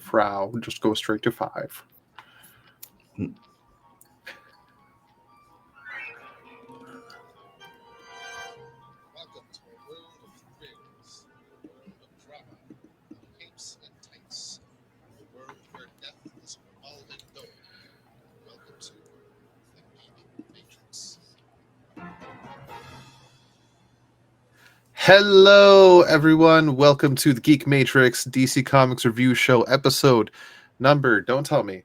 Frau, just go straight to 5. Welcome to a world of thrills, a world of drama, of capes and tights, a world where death is revolving door. Welcome to the Geek Matrix. Hello, everyone. Welcome to the Geek Matrix DC Comics Review Show episode number, don't tell me,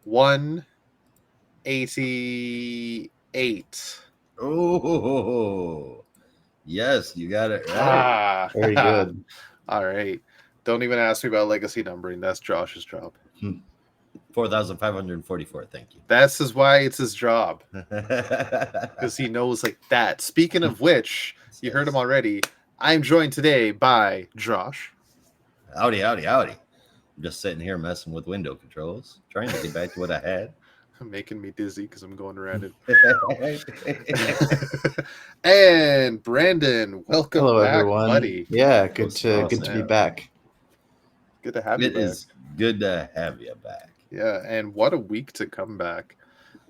188. Oh, yes, you got it right. Very good. All right. Don't even ask me about legacy numbering. That's Josh's job. 4,544. Thank you. That's why it's his job, because he knows like that. Speaking of which, you heard him already. I'm joined today by Josh. Howdy, howdy, howdy. I'm just sitting here messing with window controls, trying to get back to what I had. Making me dizzy because I'm going around it. And Brandon, welcome Hello, back, everyone. buddy. Yeah, good What's to awesome. be back. Good to have you It back. is good to have you back. Yeah, and what a week to come back.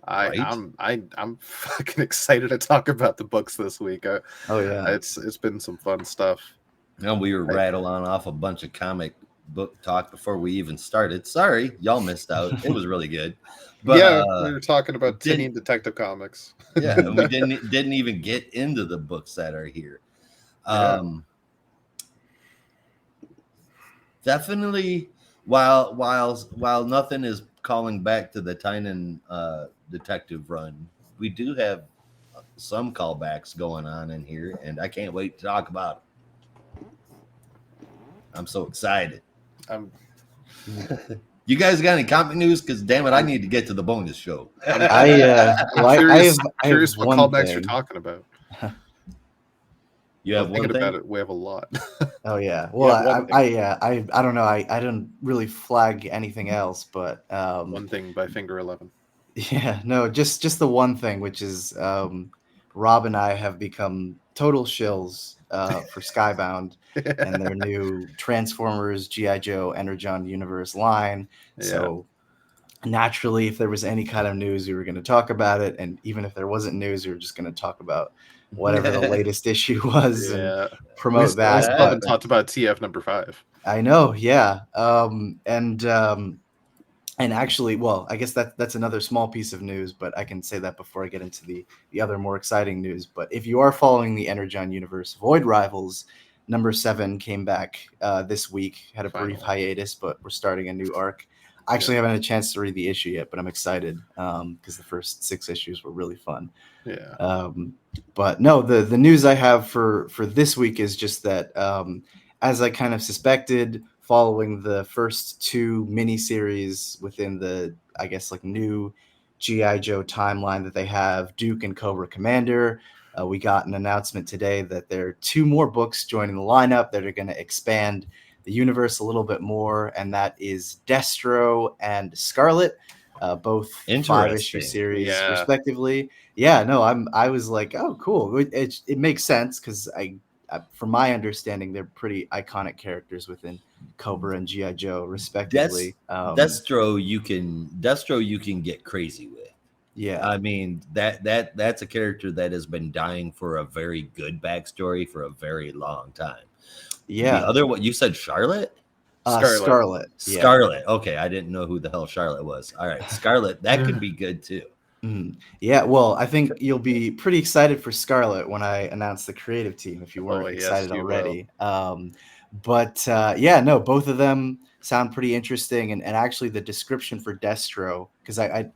Right? I'm fucking excited to talk about the books this week. Oh yeah, It's been some fun stuff. And we were rattling off a bunch of comic book talk before we even started. Sorry, y'all missed out. It was really good. But yeah, we were talking about didn't- Teen Detective Comics. yeah, and we didn't even get into the books that are here. Yeah. Definitely, while nothing is calling back to the Tynan detective run, we do have some callbacks going on in here, and I can't wait to talk about it. I'm so excited. You guys got any comic news? Because damn it, I need to get to the bonus show. I'm I curious have what one callbacks thing. you're talking about. You have I'm one thinking thing? about it. We have a lot. Oh yeah. Well, one thing. I don't know. I didn't really flag anything else, but One thing by Finger 11. yeah, no, just the one thing, which is Rob and I have become total shills for Skybound and their new Transformers G.I. Joe Energon Universe line. Yeah. So naturally, if there was any kind of news, we were going to talk about it, and even if there wasn't news, we were just going to talk about whatever the latest issue was Yeah. and promote that. We still haven't talked about TF number 5. I know, yeah. And actually, well, I guess that's another small piece of news, but I can say that before I get into the other more exciting news. But if you are following the Energon universe, Void Rivals number 7 came back this week, had a brief hiatus, but we're starting a new arc. I actually haven't had a chance to read the issue yet, but I'm excited because the first 6 issues were really fun. Yeah. But no, the news I have for this week is just that as I kind of suspected, following the first 2 miniseries within the, I guess, like new G.I. Joe timeline that they have, Duke and Cobra Commander, we got an announcement today that there are 2 more books joining the lineup that are going to expand the universe a little bit more, and that is Destro and Scarlet, both 5-issue series respectively. Yeah, no, I was like, oh, cool. It makes sense because I, from my understanding, they're pretty iconic characters within Cobra and G.I. Joe, respectively. Destro you can get crazy with. Yeah, I mean that's a character that has been dying for a very good backstory for a very long time. Yeah. The other one you said Charlotte? Scarlet. Scarlet. Okay, I didn't know who the hell Charlotte was. All right, Scarlet, that could be good too. Yeah, well, I think you'll be pretty excited for Scarlet when I announce the creative team if you weren't excited already. But no, both of them sound pretty interesting, and actually the description for Destro, because I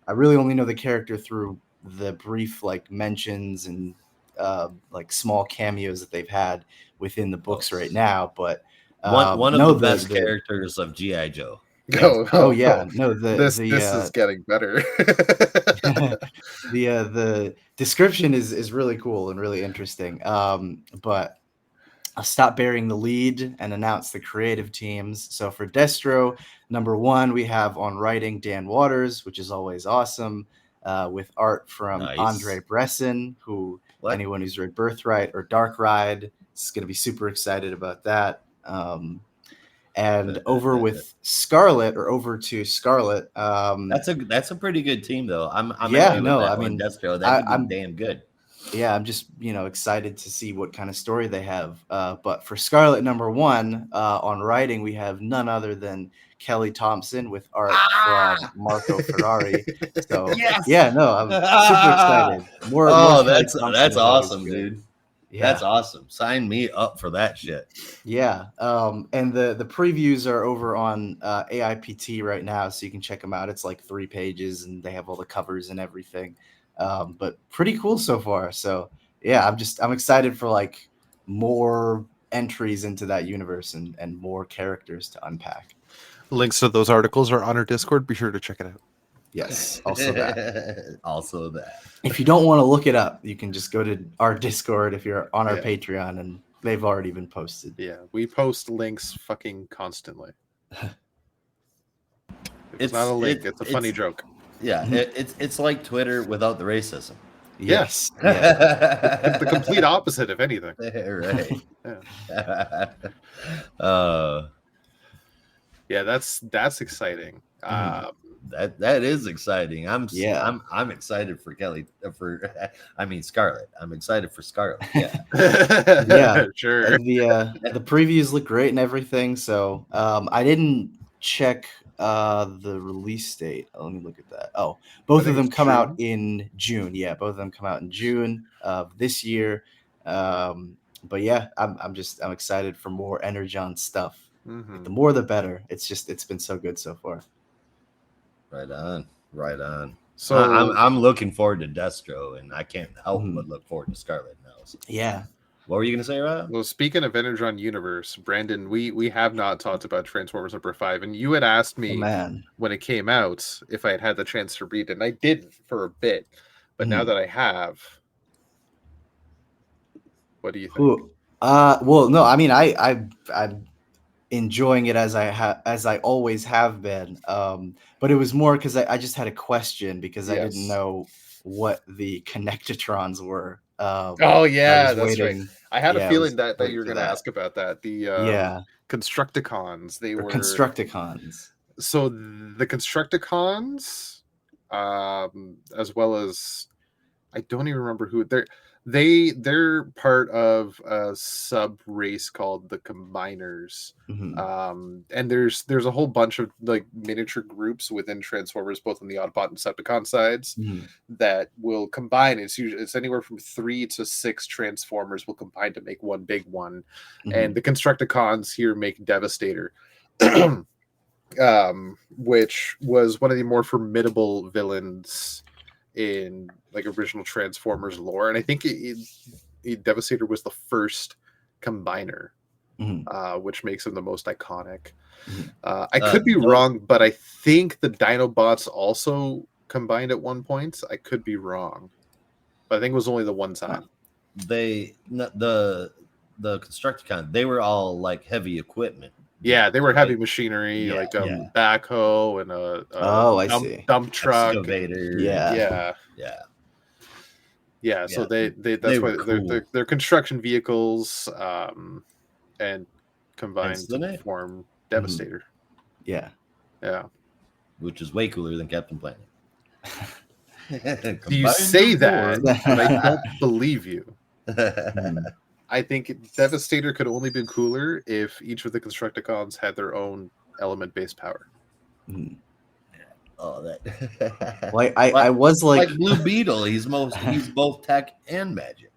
really only know the character through the brief like mentions and like small cameos that they've had within the books right now. But one of the best characters of G.I. Joe. Oh yeah, no. This is getting better. The description is really cool and really interesting. But I'll stop bearing the lead and announce the creative teams. So for Destro, number 1, we have on writing Dan Waters, which is always awesome, with art from Andre Bresson, who anyone who's read Birthright or Dark Ride is going to be super excited about that. And over with Scarlet, or over to Scarlet, That's a pretty good team though. I'm Yeah, happy with no, that I one. mean, Destro, that could I'm be damn good. yeah, I'm just excited to see what kind of story they have. But for Scarlet #1 on writing, we have none other than Kelly Thompson with art from Marco Ferrari. So Yes. yeah, no, I'm super excited. More Oh, Kelly Thompson that's is always awesome, good. dude. Yeah, That's awesome. Sign me up for that shit. yeah. And the previews are over on AIPT right now, so you can check them out. It's like 3 pages, and they have all the covers and everything. But pretty cool so far. So yeah, I'm excited for like more entries into that universe and more characters to unpack. Links to those articles are on our Discord. Be sure to check it out. Yes, also that. Also that. If you don't want to look it up, you can just go to our Discord if you're on our Yeah. Patreon, and they've already been posted. Yeah, we post links fucking constantly. It's not a link. It's a funny joke. Yeah, it's like Twitter without the racism. Yes. The complete opposite, if anything. Right. Yeah. Yeah, that's exciting. That is exciting. I'm excited for Kelly Scarlet. I'm excited for Scarlet. Yeah. Yeah, Sure. And the previews look great and everything. So I didn't check the release date. Let me look at that. Oh, both of them come out in June. Yeah, both of them come out in June of this year. But yeah, I'm excited for more Energon stuff. Mm-hmm. The more the better. It's been so good so far. Right on. So I'm looking forward to Destro, and I can't help but look forward to Scarlet now. So. Yeah. What were you gonna say, Rob? Well, speaking of Energon universe, Brandon, we have not talked about Transformers #5, and you had asked me when it came out if I had the chance to read it, and I didn't for a bit, but now that I have, what do you think? Well, no, I mean, I'm enjoying it as I always have been. But it was more because I just had a question because I didn't know what the Connectitrons were. Oh yeah, that's waiting. right. I had a feeling that you were going to ask about that. The Constructicons. They were Constructicons. So the Constructicons, as well as I don't even remember who they're part of a sub race called the Combiners. And there's a whole bunch of like miniature groups within Transformers, both on the Autobot and Decepticon sides, that will combine. It's anywhere from 3 to 6 Transformers will combine to make one big one. And the Constructicons here make Devastator. Which was one of the more formidable villains in like original Transformers lore, and I think Devastator was the first combiner, which makes him the most iconic. I could be wrong, but I think the Dinobots also combined at one point. I could be wrong, but I think it was only the one time. The Constructicons, they were all like heavy equipment. Yeah, they were heavy machinery, like a backhoe and a dump truck, excavator. Yeah. So that's why cool. they're construction vehicles, and combined to form Devastator. Yeah, which is way cooler than Captain Planet. Do you say that? But I don't believe you. I think Devastator could only be cooler if each of the Constructicons had their own element-based power. Oh, that. Like I was like Blue Beetle. He's both tech and magic.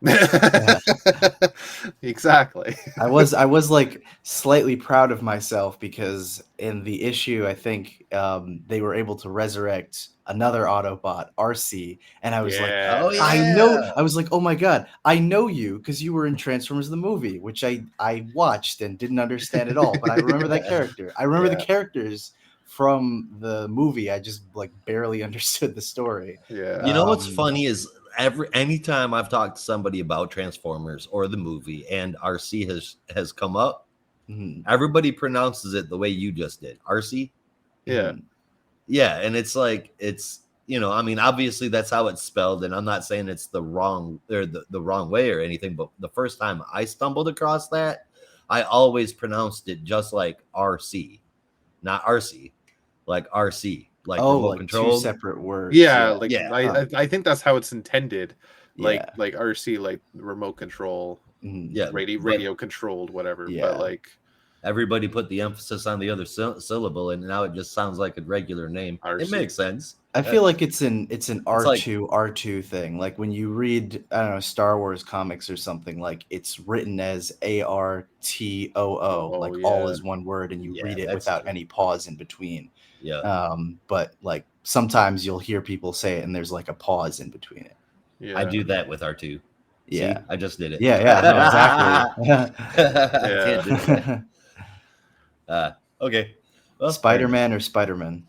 Exactly. I was like slightly proud of myself because in the issue, I think they were able to resurrect another Autobot, RC, and I was like, I was like, oh my god, I know you because you were in Transformers the movie, which I watched and didn't understand at all, but I remember that character. I remember the characters from the movie. I just like barely understood the story. Yeah. You know what's funny is anytime I've talked to somebody about Transformers or the movie and RC has come up, everybody pronounces it the way you just did. RC? Yeah. Yeah, and it's like I mean, obviously that's how it's spelled, and I'm not saying it's the wrong or the wrong way or anything, but the first time I stumbled across that, I always pronounced it just like RC, not RC, like RC, like Oh, remote like two controlled. separate words. Yeah, like Yeah. I think that's how it's intended. Yeah. Like RC, like remote control, Mhm. Yeah, radio controlled, whatever. Yeah. But like everybody put the emphasis on the other syllable, and now it just sounds like a regular name. It RC. makes sense. I feel like it's an like- R2 thing. Like when you read, I don't know, Star Wars comics or something, like it's written as ARTOO, Oh, like all yeah. is one word, and you Yeah, read it that's without true. any pause in between. Yeah, But like sometimes you'll hear people say it and there's like a pause in between it. yeah. I do that with R2. Yeah. See, I just did it. Yeah, no, exactly. I can't do that. Okay. Well, Spider-Man or Spider-Man?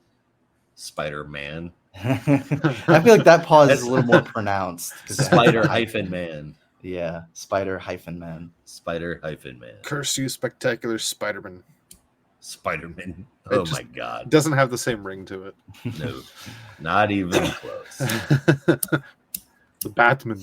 Spider-Man. I feel like that pause is a little more pronounced. 'cause it has Spider the hyphen man. Yeah, Spider-Man. Spider hyphen man. Curse you, spectacular Spider-Man. Spider-Man. It Oh just- my god. Doesn't have the same ring to it. No. Not even close. The Batman.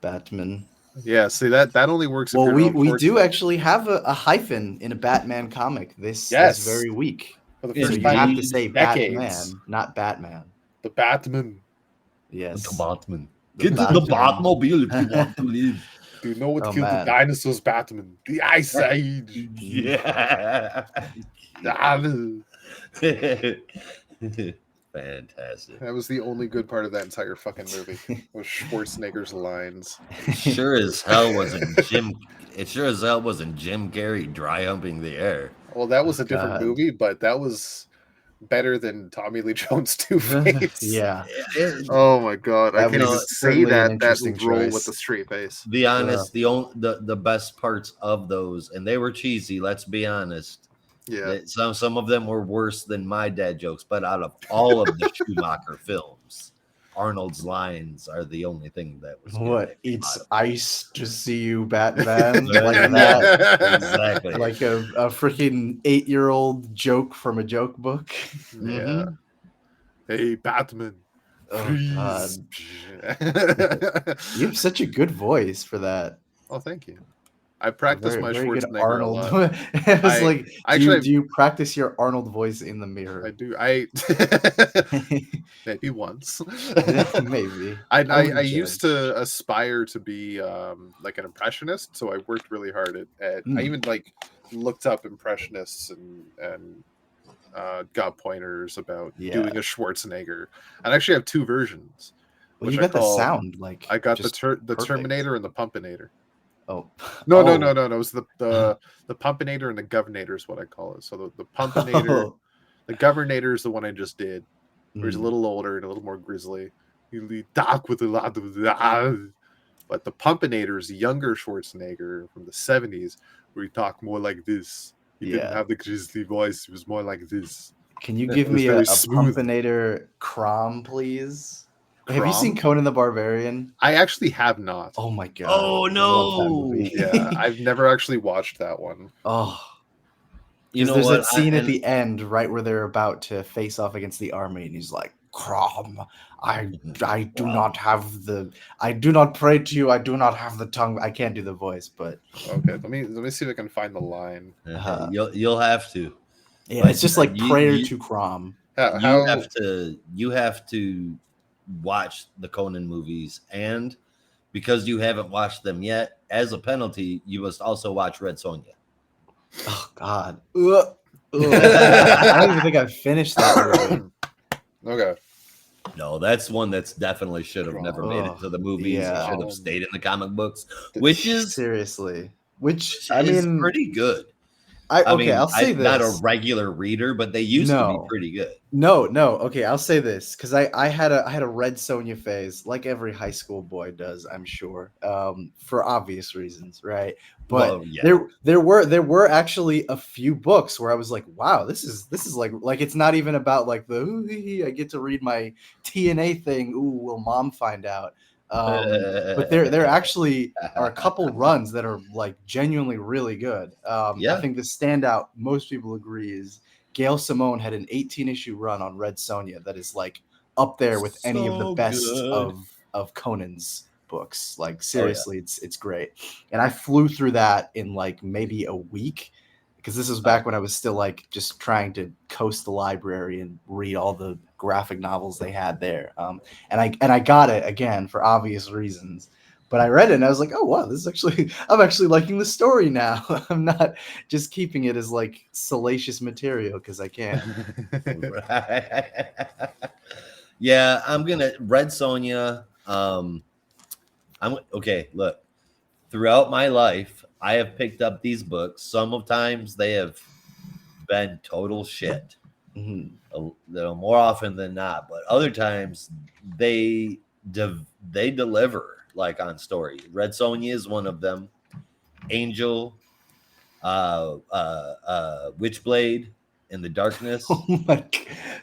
Batman. Yeah, see that only works. If Well, you're we on do Fortnite. actually have a hyphen in a Batman comic this Yes. very week. For the Yeah, first So you time have in to say decades. Batman, not Batman. The Batman. Yes. The Batman. The Get to the Batman. Batmobile if you want to live. Do you know what Oh, killed man. the dinosaurs, Batman? The Ice Age. Yeah. Ah, Fantastic. That was the only good part of that entire fucking movie. Was Schwarzenegger's lines. Sure as hell wasn't Jim. It sure as hell wasn't Jim Carrey dry humping the air. Well, that was a different God. movie, but that was better than Tommy Lee Jones' Two-Face. Yeah. Oh my god, I That can't was even say certainly an that interesting role choice. with the straight face. Be honest, the best parts of those, and they were cheesy. Let's be honest. Yeah. Some of them were worse than my dad jokes, but out of all of the Schumacher films, Arnold's lines are the only thing that was good What? that came It's out of ice to see you, Batman. Yeah. Like that. it. Exactly. Like a freaking 8-year-old joke from a joke book. Yeah. Hey, Batman. Oh, God. Freeze. You have such a good voice for that. Oh, thank you. I practice my very good Schwarzenegger a Arnold. lot. It was like, actually, do you practice your Arnold voice in the I mirror? do. Maybe once. Maybe. I used to aspire to be like an impressionist, so I worked really hard at I even like looked up impressionists and got pointers about doing a Schwarzenegger. I actually have two versions. Well, which you I got the call- sound like I got the just perfect. Terminator and the Pumpinator. Oh No, Oh. no. It was the Pumpinator and the Governator is what I call it. So the Pumpinator, the Governator is the one I just did. Where he's a Mm. little older and a little more grizzly. He talk with a lot of. But the Pumpinator is the younger Schwarzenegger from the 70s, where he talked more like this. He didn't have the grizzly voice. He was more like this. Can you give It was me a very smooth. Pumpinator Crom, please? Have you seen Crom? Conan the Barbarian? I actually have not. Oh my god! Oh, I love that no. movie. Yeah, I've never actually watched that one. Oh, You know there's what? that scene I- at the end, right where they're about to face off against the army, and he's like, "Crom, I do not have the, I do not pray to you. I do not have the tongue. I can't do the voice, but Okay, let me see if I can find the line. You'll have to. yeah, But it's just like you- prayer you- to Crom. You have to watch the Conan movies, and because you haven't watched them yet, as a penalty, you must also watch Red Sonja. Oh God, Ugh. I don't even think I've finished that movie. Okay. No, that's one that's definitely should have never made it to the movies. Yeah. It should have stayed in the comic books, which is seriously, which I mean, pretty good. I'll say I'm this. not a regular reader, but they used to be No. pretty good. No. Okay, I'll say this because I had a Red Sonja phase, like every high school boy does, I'm sure, for obvious reasons, right? But Well, yeah. there were actually a few books where I was like, wow, this is like it's not even about like the ooh, hee, hee, I get to read my TNA thing. Ooh, will mom find out? But there actually are a couple runs that are like genuinely really good. I think the standout most people agree is Gail Simone had an 18-issue run on Red Sonja that is like up there with any of the So best good. of Conan's books. Like seriously, it's great. And I flew through that in like maybe a week because this was back when I was still like just trying to coast the library and read all the graphic novels they had there. And I got it again for obvious reasons. But I read it and I was like, oh wow, this is actually I'm actually liking the story now. I'm not just keeping it as like salacious material because I can. Yeah, I'm gonna Red Sonja. I'm okay. Look, throughout my life, I have picked up these books. Sometimes they have been total shit. Mhm. More often than not, but other times they deliver like on story. Red Sonja is one of them. Angel, Witchblade in the Darkness. Oh my God.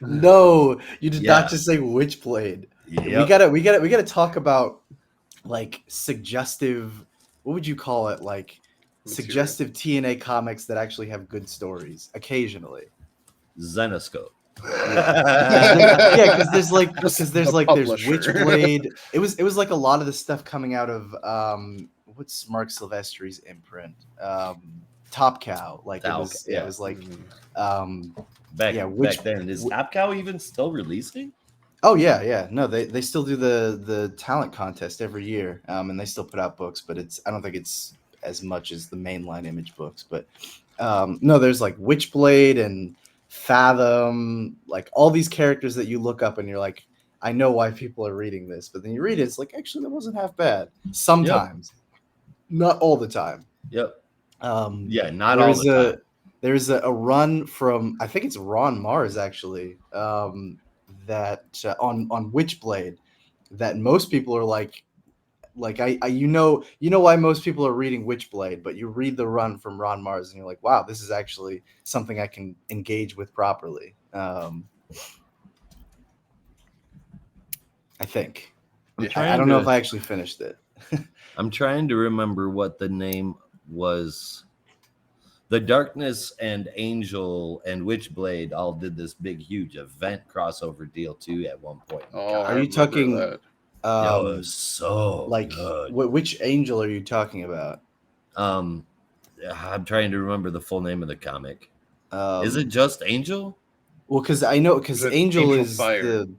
No, you did Yeah. not just say Witchblade. We Yep. gotta talk about like suggestive, what would you call it? Like Material. suggestive TNA comics that actually have good stories occasionally. Zenoscope. Yeah, because there's The there's publisher. Witchblade. It was like a lot of the stuff coming out of what's Mark Silvestri's imprint? Top Cow. Like Top it was Cow, yeah, yeah. it was like Mhm. back yeah, back then. Is Top Cow even still releasing? oh yeah. No, they still do the talent contest every year. And they still put out books, but I don't think it's as much as the mainline Image books, but no, there's like Witchblade and Fathom, like all these characters that you look up and you're like, I know why people are reading this, but then you read it, it's like actually that wasn't half bad. Sometimes, not all the time. Yep. Um, Yeah, not all the time. There's a run from I think it's Ron Mars actually that on Witchblade that most people are like I you know why most people are reading Witchblade, but you read the run from Ron Mars and you're like, wow, this is actually something I can engage with properly. I think. I don't know if I actually finished it. I'm trying to remember what the name was. The Darkness and Angel and Witchblade all did this big, huge event crossover deal too at one point. Oh, Are I you remember talking that. That was so like good. which angel are you talking about? I'm trying to remember the full name of the comic. Is it Um, just Angel? well, because I know because Is it Angel Angel is Fire? the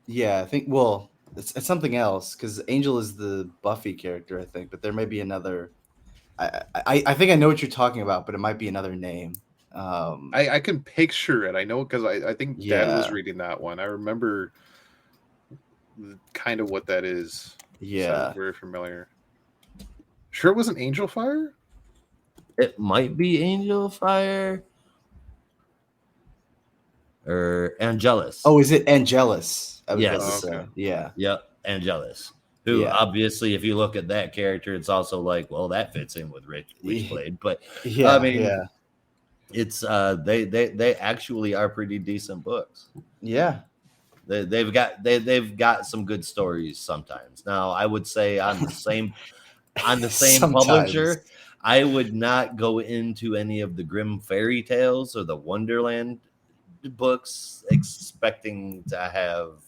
yeah I think well it's something else because Angel is the Buffy character I think, but there may be another. I think I know what you're talking about, but it might be another name. I can picture it. I know because I think Dad was Yeah. reading that one. I remember kind of what that is. Yeah. Sounds very familiar. Sure, it wasn't Angel Fire. It might be Angel Fire or Angelus. Oh, is it Angelus? I was Yes. about to say. Okay. Yeah. Yep, Angelus. Who Yeah. obviously, if you look at that character, it's also like, well, that fits in with Witchblade. But Yeah. I mean, yeah. it's they actually are pretty decent books. Yeah. They've got some good stories sometimes. Now, I would say on the same Sometimes. publisher, I would not go into any of the Grimm fairy tales or the Wonderland books expecting to have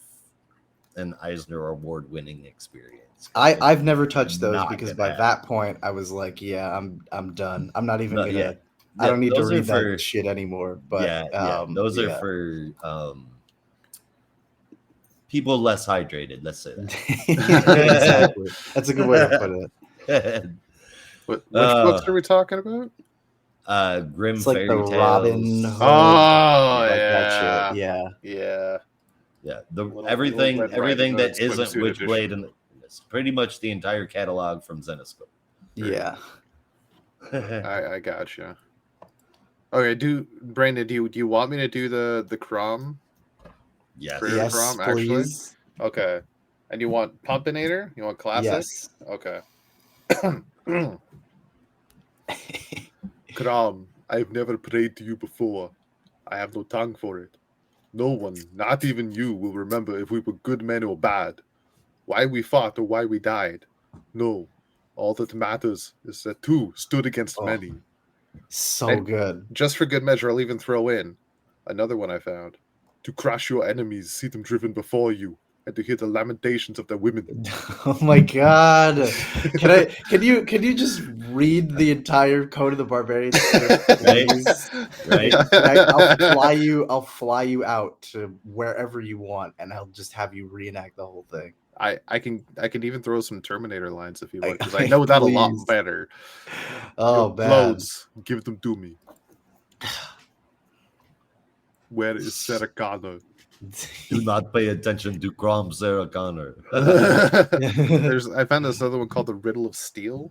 an Eisner Award winning experience. I've never touched those not because gonna by happen. that point I was like, yeah, I'm done. I'm not even No, gonna. yeah. I don't need to Those are read for- that shit anymore. But those are for people less hydrated. Let's say that. exactly. That's a good way to put it. Which books are we talking about? Grimm It's like fairy the tales. Robin Hood, Oh, like yeah. that shit. Yeah. Yeah. Yeah, Little Red everything Riding that Hood isn't swimsuit Witchblade edition. and it's pretty much the entire catalog from Zenoscope. Yeah. I gotcha. Okay, Brandon, do you want me to do the Crom? Yes. Creator Yes, Crom, actually? please. Okay. And you want Pumpinator? You want classic? Yes. Okay. Crom, I've never prayed to you before. I have no tongue for it. No one, not even you, will remember if we were good men or bad. Why we fought or why we died. No. All that matters is that two stood against Oh. many. So And- good. Just for good measure, I'll even throw in another one I found. To crush your enemies, see them driven before you. and to hear the lamentations of the women. Oh my god! Can you just read the entire Conan the Barbarian script, please? Right? I'll fly you out to wherever you want, and I'll just have you reenact the whole thing. I can even throw some Terminator lines if you want, because I Like, know that a lot please. better. Oh Your man! blows, give them to me. Where is Sarah Connor? Do not pay attention to Crom Sarah Connor. I found this other one called the Riddle of Steel.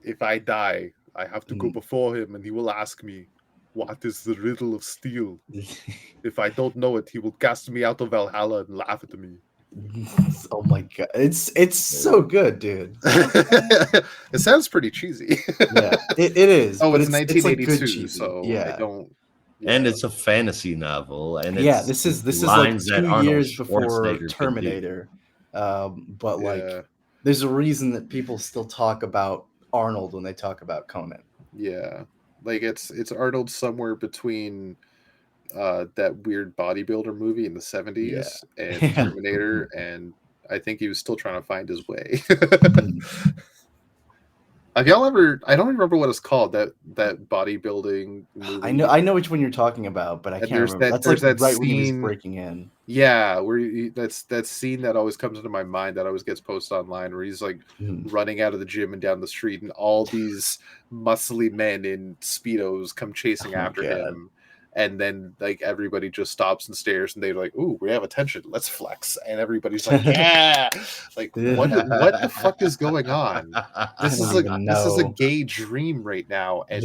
If I die, I have to go before him, and he will ask me, "What is the riddle of steel?" If I don't know it, he will cast me out of Valhalla and laugh at me. Oh my god! It's so good, dude. It sounds pretty cheesy. Yeah, it is. Oh, but it's like 1982, good cheesy. so yeah. I don't. And it's a fantasy novel, and Yeah, it's this is lines like that 2 Arnold years before Schwarzenegger could do. Terminator. But like, Yeah. there's a reason that people still talk about Arnold when they talk about Conan. Yeah, like it's Arnold somewhere between that weird bodybuilder movie in the 70s and Yeah. Terminator, and I think he was still trying to find his way. Have y'all ever? I don't remember what it's called. That bodybuilding movie. I know which one you're talking about, but I And can't there's remember. that- That's like there's that right when he was scene- breaking in. Yeah, where that's that scene that always comes into my mind that always gets posted online, where he's like running out of the gym and down the street, and all these muscly men in speedos come chasing Oh my after God. him, and then like everybody just stops and stares, and they're like, "Ooh, we have attention. Let's flex." And everybody's like, "Yeah!" Like, what the fuck is going on? This I is don't like even this is a know. gay dream right now, and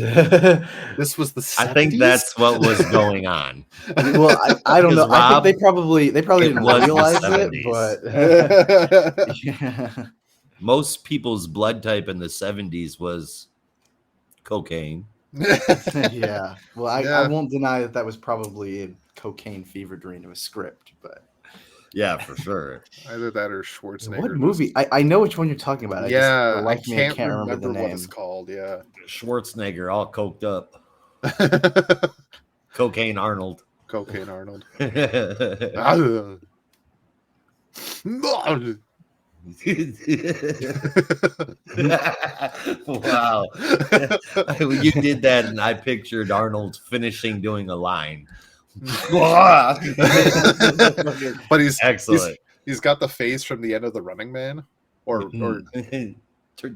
this was the 70s? I think that's what was going on. Well, I don't know. Because, I Rob, think they probably it didn't was the realize it, 70s. but yeah. Most people's blood type in the 70s was cocaine. Yeah. Well, I Yeah. won't deny that was probably a cocaine fever dream of a script, but Yeah, for sure. Either that or Schwarzenegger. what movie? I know which one you're talking about. I just, Yeah, for the life of me, I can't remember the what it's name. called. Yeah. Schwarzenegger all coked up. Cocaine Arnold. Cocaine Arnold. Wow. You did that, and I pictured Arnold finishing doing a line. But Excellent. he's got the face from the end of the Running Man, or Total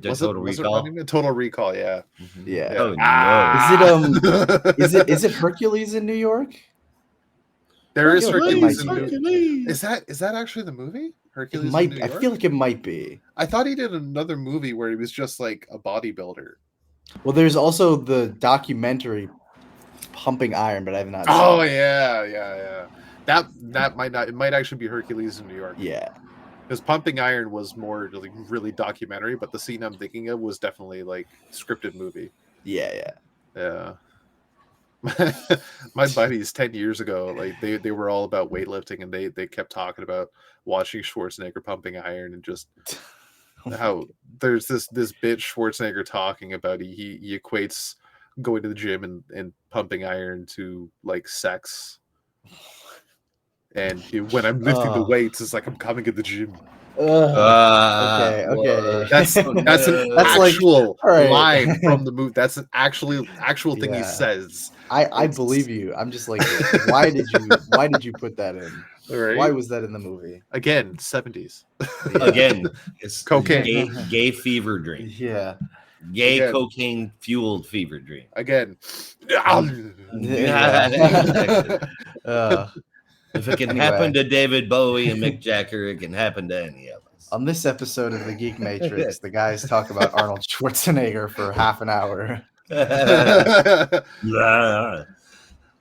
was it Recall. Running Man? Total Recall, yeah. Yeah. Oh, Ah! Is it Hercules in New York? There is Hercules, Hercules in Hercules. Is that actually the movie? It Hercules might. in New I York? feel like it might be. I thought he did another movie where he was just like a bodybuilder. Well, there's also the documentary Pumping Iron, but I have not. Oh seen it. yeah. That might not. It might actually be Hercules in New York. Yeah. Because Pumping Iron was more like really documentary, but the scene I'm thinking of was definitely like scripted movie. Yeah. Yeah. My buddies 10 years ago, like they were all about weightlifting, and they kept talking about watching Schwarzenegger pumping iron, and just how there's this bit Schwarzenegger talking about he equates going to the gym and pumping iron to like sex. And when I'm lifting the weights, it's like I'm coming to the gym. Okay. That's an That's actual all right. line from the movie. That's an actual thing he Yeah. says. I believe you. I'm just like, why did you put that in? Right? Why was that in the movie? Again, 70s. Again, it's Cocaine. Gay fever dream. Yeah. Gay Again. cocaine fueled fever dream. Again. If it can Anyway. happen to David Bowie and Mick Jagger, it can happen to any of us. On this episode of the Geek Matrix, the guys talk about Arnold Schwarzenegger for half an hour.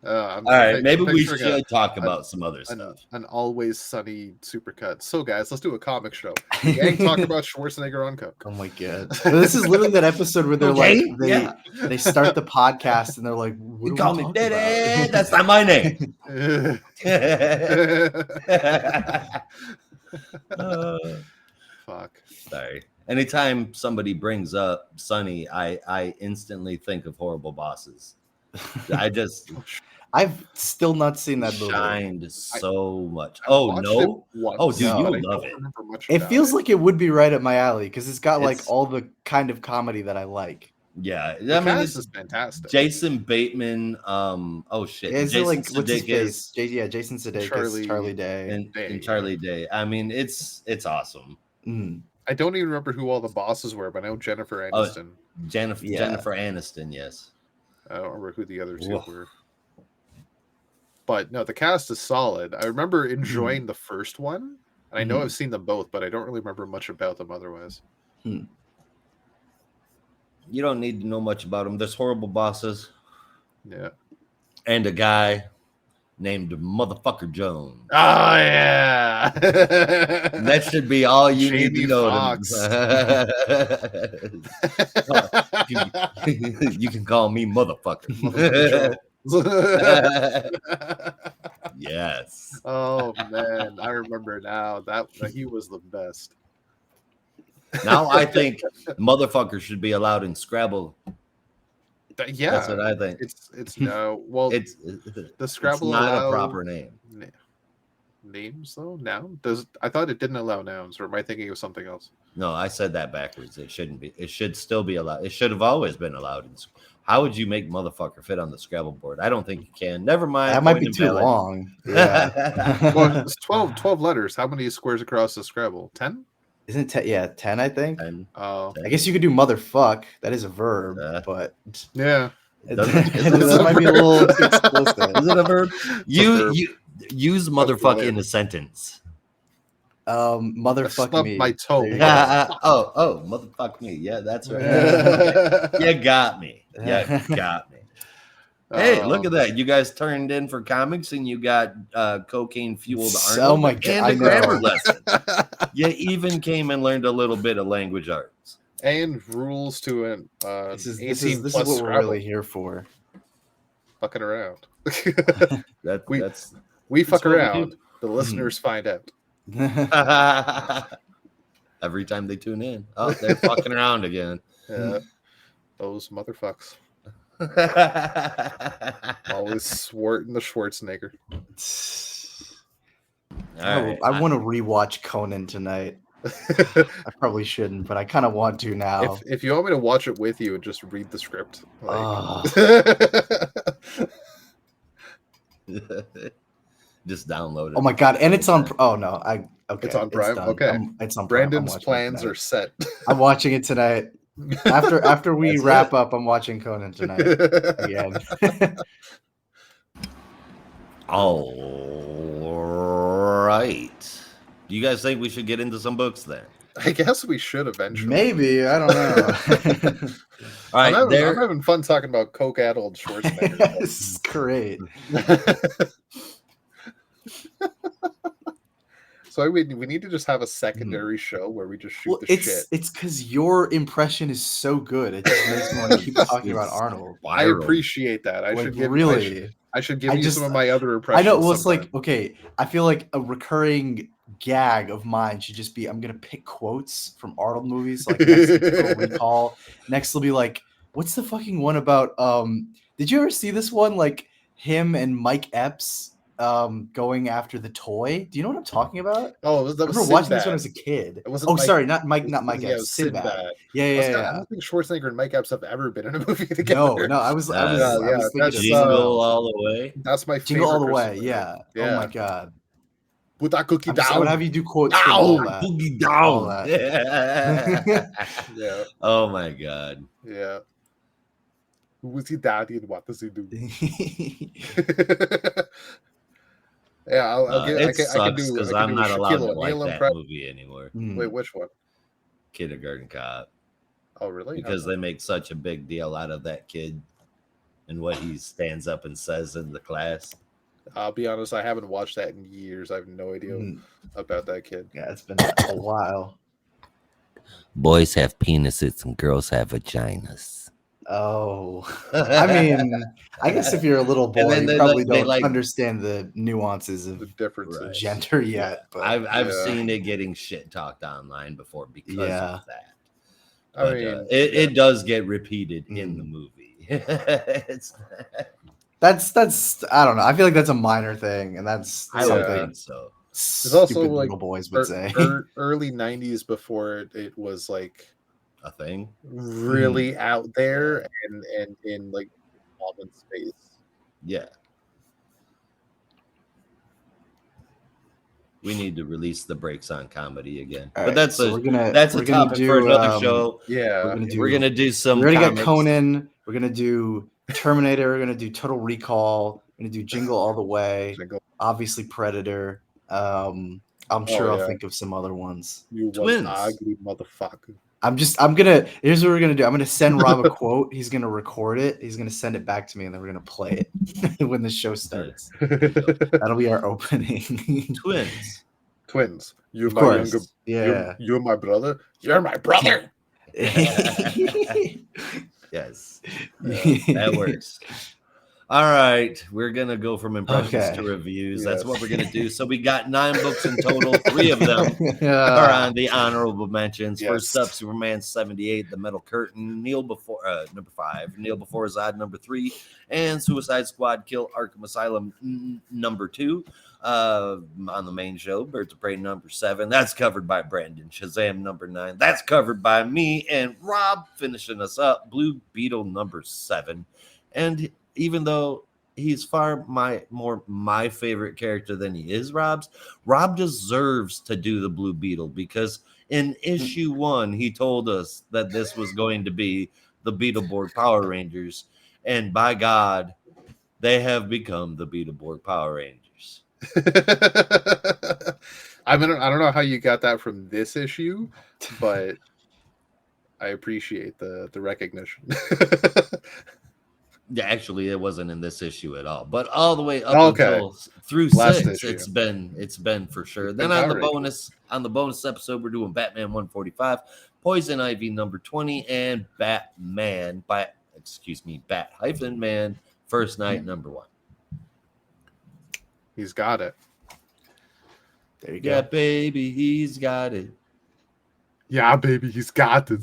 All right, maybe we should talk about some other stuff. An always sunny supercut. So, guys, let's do a comic show. The gang talk about Schwarzenegger on coke. Oh my god! This is literally that episode where they're Okay, like, they start the podcast and they're like, "What You are call we me talking Daddy. about?" That's not my name. Fuck. Sorry. Anytime somebody brings up Sonny, I instantly think of Horrible Bosses. I've still not seen that movie. shined so much. I Oh watched no! it once, Oh, dude, you but I love don't it. remember much It about feels like it would be right up my alley because it's got like It's- all the kind of comedy that I like. Yeah, The I mean, cast it's is fantastic. Jason Bateman. Oh shit, Is Jason it like what's his Sudeikis face? Jason Sudeikis, Charlie Day. and Day, Charlie Day. I mean, it's awesome. Mm. I don't even remember who all the bosses were, but I know Jennifer Oh, Aniston. Jennifer Yeah. Jennifer Aniston, yes. I don't remember who the other two Whoa. were. But no, the cast is solid. I remember enjoying the first one. And I know Mhm. I've seen them both, but I don't really remember much about them otherwise. You don't need to know much about them. There's horrible bosses Yeah. and a guy named Motherfucker Jones. Oh yeah. And that should be all you need to Jamie know. Foxx. You can call me Motherfucker. Yes. Oh man, I remember now that he was the best. Now I think Motherfucker should be allowed in Scrabble. Yeah, That's what I think. it's no. Well, It's the Scrabble it's not allow a proper name. names though. Noun does. I thought it didn't allow nouns, or am I thinking of something else? No, I said that backwards. It shouldn't be. It should still be allowed. It should have always been allowed. How would you make Motherfucker fit on the Scrabble board? I don't think you can. Never mind. That might be Point too invalid. long. Yeah. Well, it's 12 letters. How many squares across the Scrabble? 10? Isn't it 10? Yeah, 10, I think. And Oh, I guess you could do motherfuck. That is a verb, Uh, but yeah. this might be a little too explicit. Is it a verb? You verb. you use motherfuck in a sentence. Motherfuck Stubbed me. my toe. There you go. Oh, motherfuck me. Yeah, that's right. You got me. Yeah, got me. Hey, look at that. You guys turned in for comics and you got cocaine fueled Arnold Oh my God, and I a know. grammar lesson. You even came and learned a little bit of language arts. And rules to an This is 18 this plus is what Scrabble. we're really here for. Fucking around. That's We fuck what we around. do. The listeners find out. every time they tune in. Oh, they're fucking around again. Yeah. Those motherfucks. Always swarting the Schwarzenegger. All right. I want to rewatch Conan tonight. I probably shouldn't, but I kind of want to now. if you want me to watch it with you and just read the script, Just download it. Oh my God! And it's on. Oh no! Okay. It's on Prime? done. Okay. It's on Prime. I'm Brandon's watching it plans tonight. are set. I'm watching it tonight. After we That's wrap up, I'm watching Conan tonight again. All right. Do you guys think we should get into some books then? I guess we should eventually. Maybe, I don't know. All right. I'm having fun talking about coke-addled Schwarzenegger. This is great. So we need to just have a secondary show where we just shoot Well, the shit. it's because your impression is so good. It just makes me want to keep talking about Arnold. I appreciate that. I Like, should give really. I should give I you just- some of my other I impressions. know. Well, it's sometime. like, okay, I feel like a recurring gag of mine should just be I'm gonna pick quotes from Arnold movies. Like next will be Total Recall. Next will be like, what's the fucking one about? Did you ever see this one? Like him and Mike Epps going after the toy. Do you know what I'm talking about? Oh, that I was remember watching this when I Sinbad. was a kid. It wasn't Oh, Mike- sorry, not Mike Yeah, it Epps. was Sinbad. Sinbad. Yeah, I don't think Schwarzenegger and Mike Epps have ever been in a movie together. No, I was yeah, thinking that's, of Jingle all the way. That's my Jingle All the favorite Way. Christmas Yeah. movie. Oh my God. Put that cookie I down. would have you do quotes from all that. Boogie All down. that. Yeah, Oh my God. yeah. Who was he daddy and what does he do? Yeah, I'll get. It I can sucks do because I can I'm do not a allowed Shaquille to like O'Neal that impression. movie anymore. Mm. Wait, which one? Kindergarten Cop. Oh, really? Because they make such a big deal out of that kid and what he stands up and says in the class. I'll be honest, I haven't watched that in years. I have no idea Mm. about that kid. Yeah, it's been a while. Boys have penises and girls have vaginas. Oh, I mean, I guess if you're a little boy, then you they probably they don't understand the nuances The of differences. Right. gender yet. But I've Yeah. seen it getting shit talked online before because Yeah. of that. I But, mean, it does get repeated in Mm. the movie. It's That's I don't know. I feel like that's a minor thing, and that's I would something think so. It's also stupid like little boys would say. early '90s before it was like A thing. really out there and in like common space. Yeah. We need to release the brakes on comedy again. All But right, that's so a we're gonna topic for another show. Yeah, We're gonna do some. We already got comics. Conan. We're gonna do Terminator. We're gonna do Total Recall. We're gonna do Jingle All the Way. Jingle. Obviously Predator. I'm sure I'll think of some other ones. You Twins. one ugly motherfucker. Here's what we're gonna do. I'm gonna send Rob a quote. He's gonna record it. He's gonna send it back to me, and then we're gonna play it when the show starts. That'll be our opening. Twins. Twins. You're Of my course. younger. Yeah. You're my brother. You're my brother. Yes. That works. All right. We're going to go from impressions to reviews. That's what we're going to do. So we got 9 books in total. 3 of them are on the honorable mentions. Yes. First up, Superman 78, The Metal Curtain, number 5, Kneel Before Zod, number 3, and Suicide Squad Kill Arkham Asylum, number 2. On the main show, Birds of Prey, number 7. That's covered by Brandon. Shazam, number 9. That's covered by me and Rob. Finishing us up, Blue Beetle, number 7. And even though he's far more my favorite character than he is Rob's, Rob deserves to do the Blue Beetle because in issue 1 he told us that this was going to be the Beetleborg Power Rangers, and by God, they have become the Beetleborg Power Rangers. I don't know how you got that from this issue, but I appreciate the recognition. Yeah, actually, it wasn't in this issue at all, but all the way up until through Last 6, issue. it's been for sure. Then on the bonus episode, we're doing Batman 145, Poison Ivy number 20, and Bat-Man, First Night number 1. He's got it. There you go. Yeah, baby, he's got it. Yeah, baby, he's got it.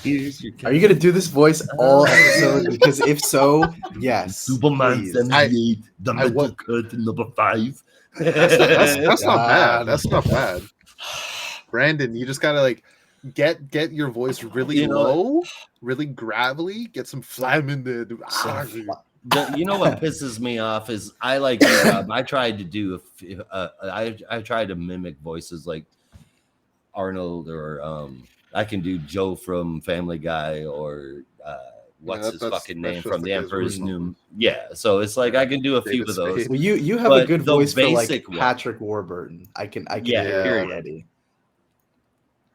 Here's your Are you gonna do this voice all episode? Because if so, yes. Superman please. 78, the Metal Curtain number 5. That's not bad. That's not bad. Brandon, you just gotta like get your voice really low, really gravelly, get some phlegm in there. You know what pisses me off is I like you, Rob. I tried to do I tried to mimic voices like Arnold, or I can do Joe from Family Guy, or what's his fucking name from The Emperor's New. Yeah, so it's like I can do a few of those. Well, you have a good voice for like one. Patrick Warburton. I can hear it already.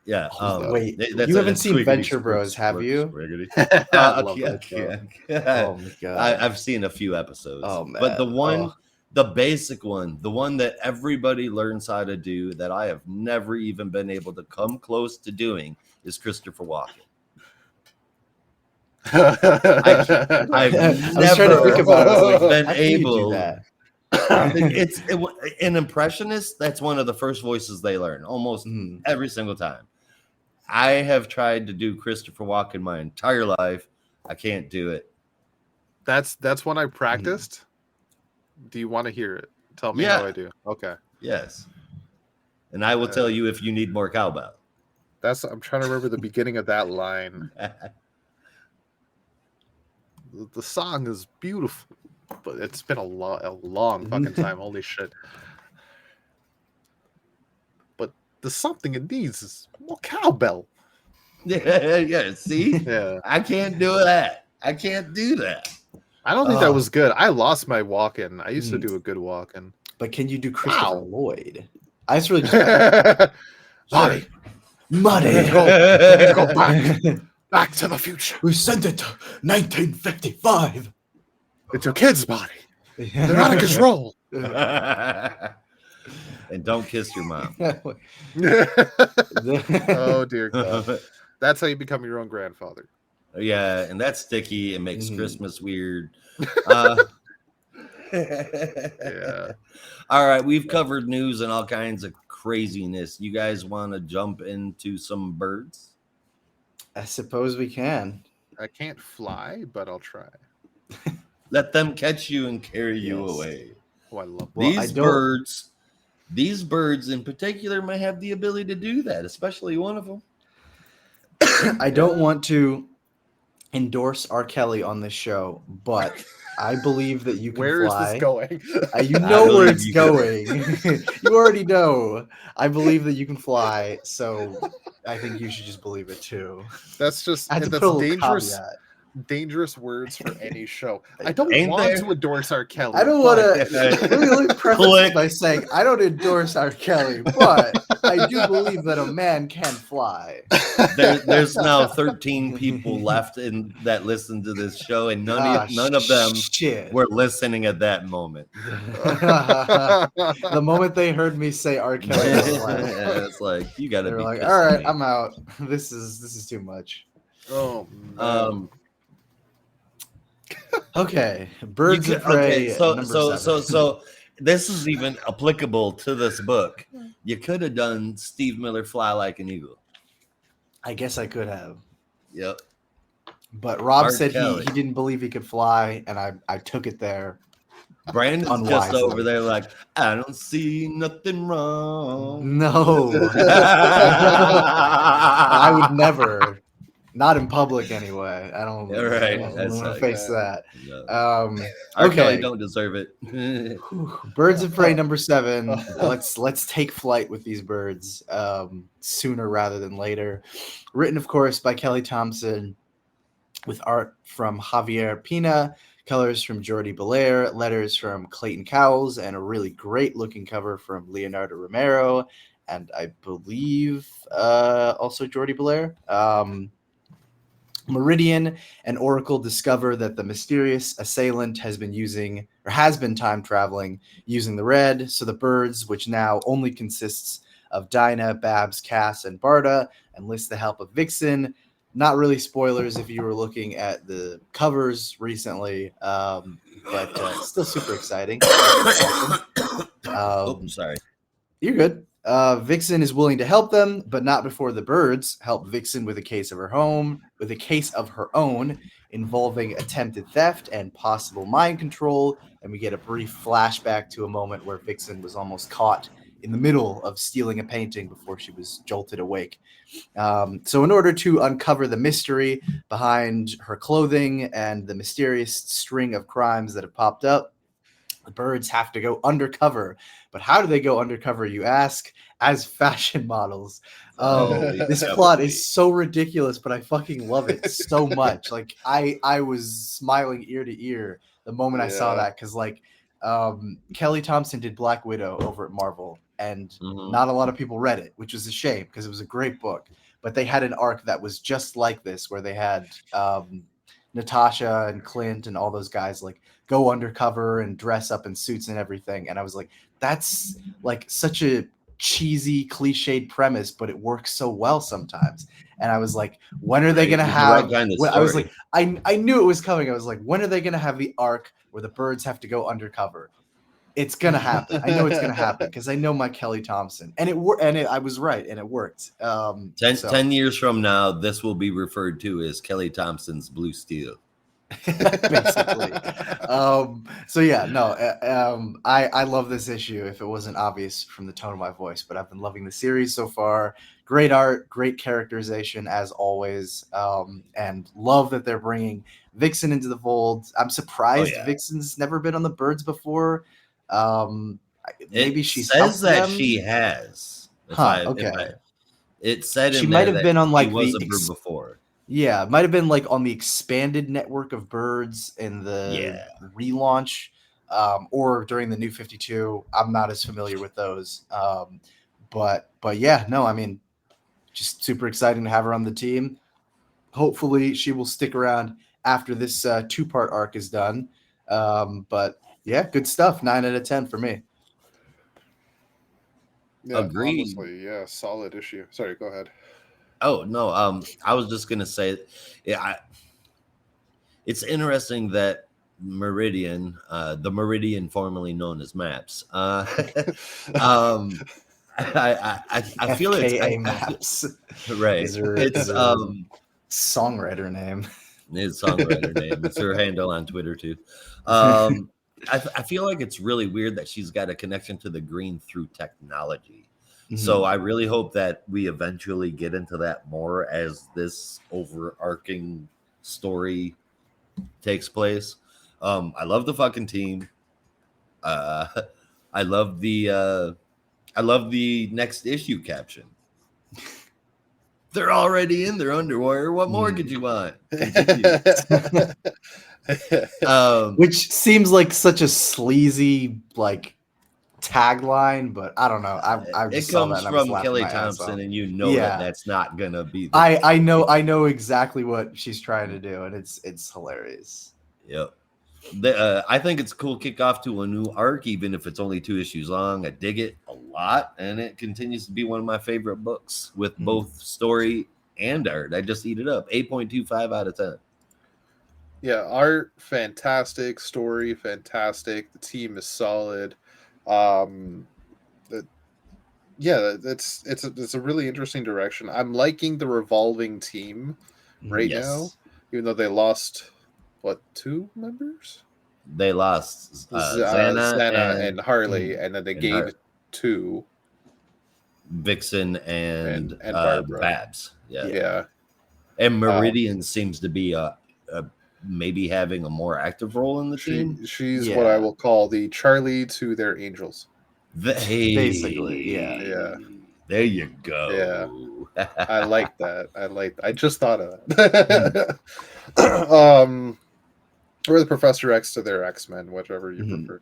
Yeah. Wait, you haven't seen Venture Bros, have you? I love that show. Oh my god, I've seen a few episodes. Oh man, but the basic one, the one that everybody learns how to do, that I have never even been able to come close to doing, is Christopher Walken. I've I was trying to think about it. I was like, been how can you do able. that? It's an impressionist. That's one of the first voices they learn almost every single time. I have tried to do Christopher Walken my entire life. I can't do it. That's when I practiced. Do you want to hear it? Tell me how I do. Okay. Yes. And I will tell you if you need more cowbell. I'm trying to remember the beginning of that line. The song is beautiful, but it's been a long fucking time. Holy shit. But the something it needs is more cowbell. Yeah, see? Yeah. I can't do that. I can't do that. I don't think that was good. I lost my walk-in. I used to do a good walk-in. But can you do Christopher Lloyd? I just really just Muddy. Go back to the future. We sent it to 1955. It's your kid's body. They're out of control. And don't kiss your mom. Oh dear God. That's how you become your own grandfather. Yeah, and that's sticky. It makes Christmas weird. Yeah. All right, we've covered news and all kinds of craziness. You guys want to jump into some birds? I suppose we can. I can't fly, but I'll try. Let them catch you and carry you Yes. away. Oh, I love Well, These birds in particular may have the ability to do that, especially one of them. I don't want to endorse R. Kelly on this show, but I believe that you can Where is this fly. going? You I know where believe it's you can. going. You already know. I believe that you can fly, so I think you should just believe it too. That's just I had to that's put a little dangerous. caveat. Dangerous words for any show. I don't Ain't want there? to endorse R. Kelly. I don't want but- to. Let me preface this by saying I don't endorse R. Kelly, but I do believe that a man can fly. There's now 13 people left that listen to this show, and none of them shit. were listening at that moment. The moment they heard me say R. Kelly, they were like, It's like you got to they were be like, pissed "All at right, me. I'm out. This is too much." Oh no. Okay, Birds of Prey. number 7. So this is even applicable to this book. You could have done Steve Miller Fly Like an Eagle. I guess I could have, Yep. but Rob R. said he Kelly. didn't believe he could fly, and I took it there. Brandon's just Unwisely. over there like, I don't see nothing wrong. No, I would never. Not in public, anyway. I don't. Yeah, right. I don't That's want to like face that. that. No. R. Kelly Okay. don't deserve it. Whew. Birds of Prey number 7. Let's take flight with these birds sooner rather than later. Written, of course, by Kelly Thompson, with art from Javier Pina, colors from Jordi Belair, letters from Clayton Cowles, and a really great looking cover from Leonardo Romero, and I believe also Jordi Belair. Meridian and Oracle discover that the mysterious assailant has been time traveling using the red. So the birds, which now only consists of Dinah, Babs, Cass, and Barda, enlist the help of Vixen. Not really spoilers if you were looking at the covers recently, but still super exciting. Awesome. Sorry. You're good. Vixen is willing to help them, but not before the birds help Vixen with a case of her own, involving attempted theft and possible mind control. And we get a brief flashback to a moment where Vixen was almost caught in the middle of stealing a painting before she was jolted awake. So in order to uncover the mystery behind her clothing and the mysterious string of crimes that have popped up, the birds have to go undercover. But how do they go undercover, you ask? As fashion models. This plot is so ridiculous, but I fucking love it so much. Like I was smiling ear to ear the moment I saw that, because like Kelly Thompson did Black Widow over at Marvel, and not a lot of people read it, which was a shame because it was a great book. But they had an arc that was just like this, where they had Natasha and Clint and all those guys like go undercover and dress up in suits and everything. And I was like, that's like such a cheesy, cliched premise, but it works so well sometimes. And I was like, when are they going to have, I was like, I knew it was coming. I was like, when are they going to have the arc where the birds have to go undercover? It's going to happen. I know it's going to happen because I know my Kelly Thompson, and I was right. And it worked. 10 years from now, this will be referred to as Kelly Thompson's Blue Steel. Basically. I love this issue, if it wasn't obvious from the tone of my voice, but I've been loving the series so far. Great art, great characterization as always, and love that they're bringing Vixen into the fold. I'm surprised Vixen's never been on the birds before. Maybe she says that them. She has. It said she might have been on like the bird before. Yeah, it might have been like on the expanded network of birds in the relaunch, or during the New 52. I'm not as familiar with those, but yeah, no, I mean, just super exciting to have her on the team. Hopefully, she will stick around after this 2-part arc is done. But yeah, good stuff. 9 out of 10 for me. Yeah, Agreed. Honestly, yeah, solid issue. Sorry, go ahead. Oh no, I was just gonna say, it's interesting that Meridian, the Meridian formerly known as Maps, I feel FKA it's Maps. right. It's It's songwriter name. His songwriter name. It's her handle on Twitter too. I feel like it's really weird that she's got a connection to the green through technology. So I really hope that we eventually get into that more as this overarching story takes place. I love the fucking team. I love the next issue caption. They're already in their underwear. What more could you want? Continue. Which seems like such a sleazy like tagline, but I don't know. I It just saw that comes and I was from laughing Kelly my ass Thompson, off. and you know Yeah. that's not gonna be. I know exactly what she's trying to do, and it's hilarious. Yep. I think it's a cool kickoff to a new arc, even if it's only 2 issues long. I dig it a lot, and it continues to be one of my favorite books with both story and art. I just eat it up. 8.25 out of 10. Yeah, art fantastic, story fantastic. The team is solid. It's a really interesting direction. I'm liking the revolving team right now, even though they lost 2 members? They lost Xana and Harley, and then they gained 2. Vixen and Barbara. Babs. Yeah. And Meridian seems to be maybe having a more active role in the team. She's what I will call the Charlie to their Angels. Basically, yeah. There you go. Yeah, I like that. I just thought of that. Or the Professor X to their X-Men, whichever you prefer.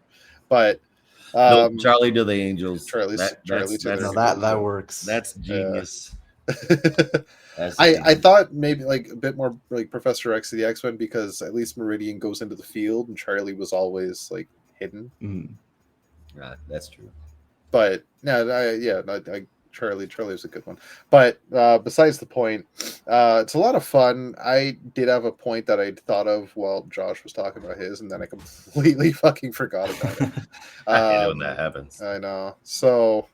But Charlie to the Angels. Charlie to their Angels. That works. That's genius. I thought maybe like a bit more like Professor X to the X-Men, because at least Meridian goes into the field and Charlie was always like hidden. Right, that's true. But Charlie was a good one. But besides the point, it's a lot of fun. I did have a point that I'd thought of while Josh was talking about his, and then I completely fucking forgot about it. I hate when that happens. I know. So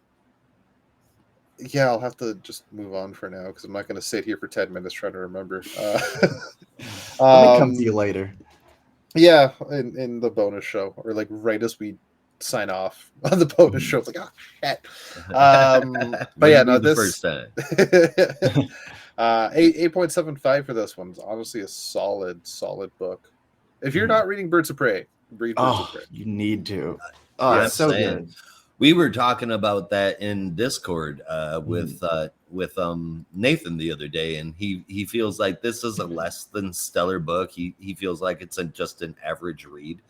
yeah, I'll have to just move on for now, because I'm not going to sit here for 10 minutes trying to remember. Let me come to you later. Yeah, in the bonus show, or like right as we sign off on the bonus show. It's like, oh shit. But yeah, no, this first time. 8.75 for this one's honestly a solid book. If you're not reading Birds of Prey, read Birds of Prey. You need to. Oh, it's so good. We were talking about that in Discord with Nathan the other day, and he feels like this is a less than stellar book. He feels like it's just an average read.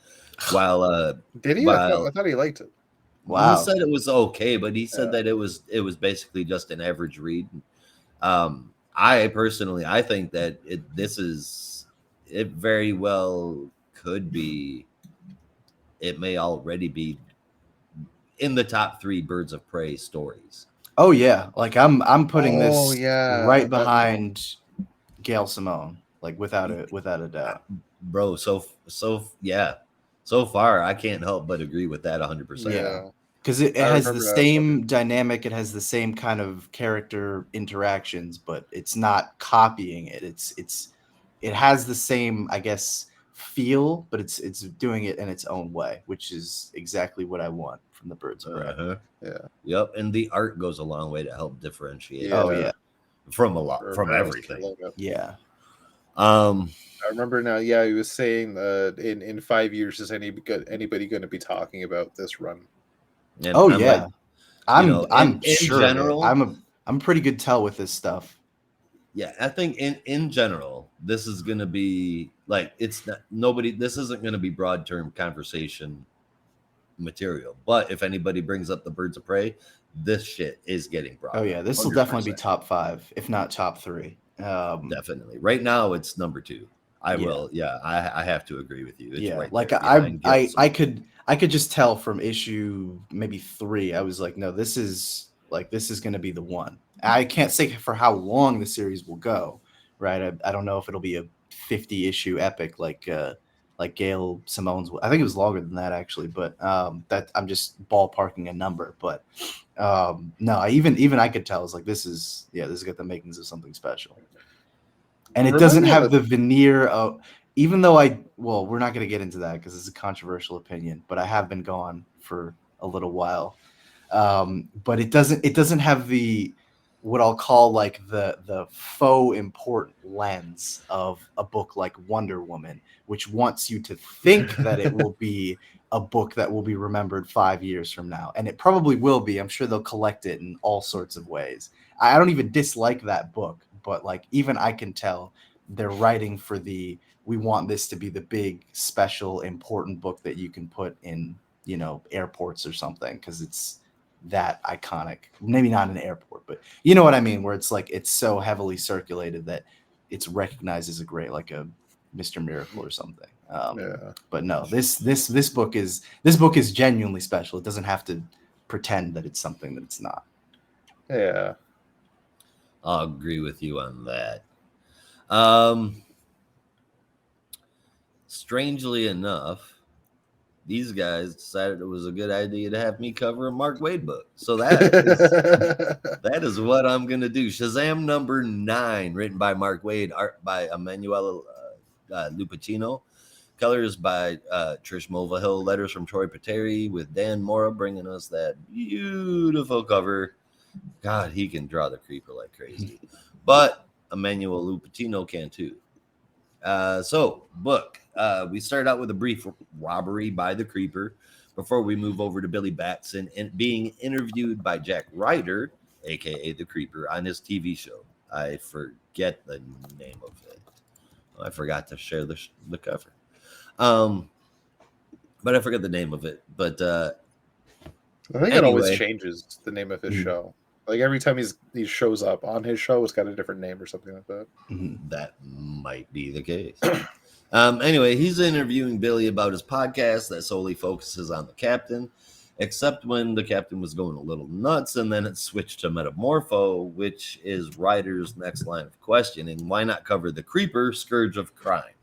While did he? I thought he liked it. Wow. He said it was okay, but he said that it was basically just an average read. I personally think that it very well could be. It may already be in the top 3 Birds of Prey stories. Oh yeah, like I'm putting this right behind Gail Simone, like without a doubt, bro. So yeah. So far, I can't help but agree with that 100%. Yeah, because it has the same dynamic. It has the same kind of character interactions, but it's not copying it. It has the same, I guess, feel, but it's doing it in its own way, which is exactly what I want from the Birds of Prey. Yeah. Yep, and the art goes a long way to help differentiate. From everything. Yeah. I remember now. Yeah, he was saying that in 5 years, is anybody going to be talking about this run? And I'm in sure. General, I'm pretty good tell with this stuff. Yeah, I think in general, this is going to be like this isn't going to be broad term conversation material. But if anybody brings up the Birds of Prey, this shit is getting broad. Oh yeah, this will definitely be top 5, if not top 3. Definitely. Right now, it's number 2. I have to agree with you. It's right like there. I could just tell from issue maybe 3. I was like, no, this is going to be the one. I can't say for how long the series will go, right? I don't know if it'll be a 50 issue epic like Gail Simone's. I think it was longer than that actually, but that I'm just ballparking a number. But no, even I could tell it's like this is got the makings of something special. And it Remind doesn't me of have the veneer of, even though we're not going to get into that because it's a controversial opinion, but I have been gone for a little while. But it doesn't have the, what I'll call like the faux important lens of a book like Wonder Woman, which wants you to think that it will be a book that will be remembered 5 years from now. And it probably will be. I'm sure they'll collect it in all sorts of ways. I don't even dislike that book, but like even I can tell they're writing for we want this to be the big special important book that you can put in, airports or something, because it's that iconic. Maybe not in an airport, but you know what I mean, where it's like it's so heavily circulated that it's recognized as a great, like a Mr. Miracle or something. Yeah. But no, this book is genuinely special. It doesn't have to pretend that it's something that it's not. Yeah. I'll agree with you on that. Strangely enough, these guys decided it was a good idea to have me cover a Mark Waid book. So that is what I'm going to do. Shazam number 9, written by Mark Waid, art by Emanuele Lupacino, colors by Trish Mulvihill, letters from Troy Pateri, with Dan Mora bringing us that beautiful cover. God, he can draw the creeper like crazy. But Emanuele Lupacino can too. So, book. We start out with a brief robbery by the creeper before we move over to Billy Batson and being interviewed by Jack Ryder, aka the creeper, on his TV show. I forget the name of it. I forgot to share the cover. But I forget the name of it. But I think it always changes the name of his show. Like every time he shows up on his show, it's got a different name or something like that. That might be the case. Anyway, he's interviewing Billy about his podcast that solely focuses on the Captain, except when the Captain was going a little nuts, and then it switched to Metamorpho, which is Ryder's next line of questioning. Why not cover the creeper, scourge of crime?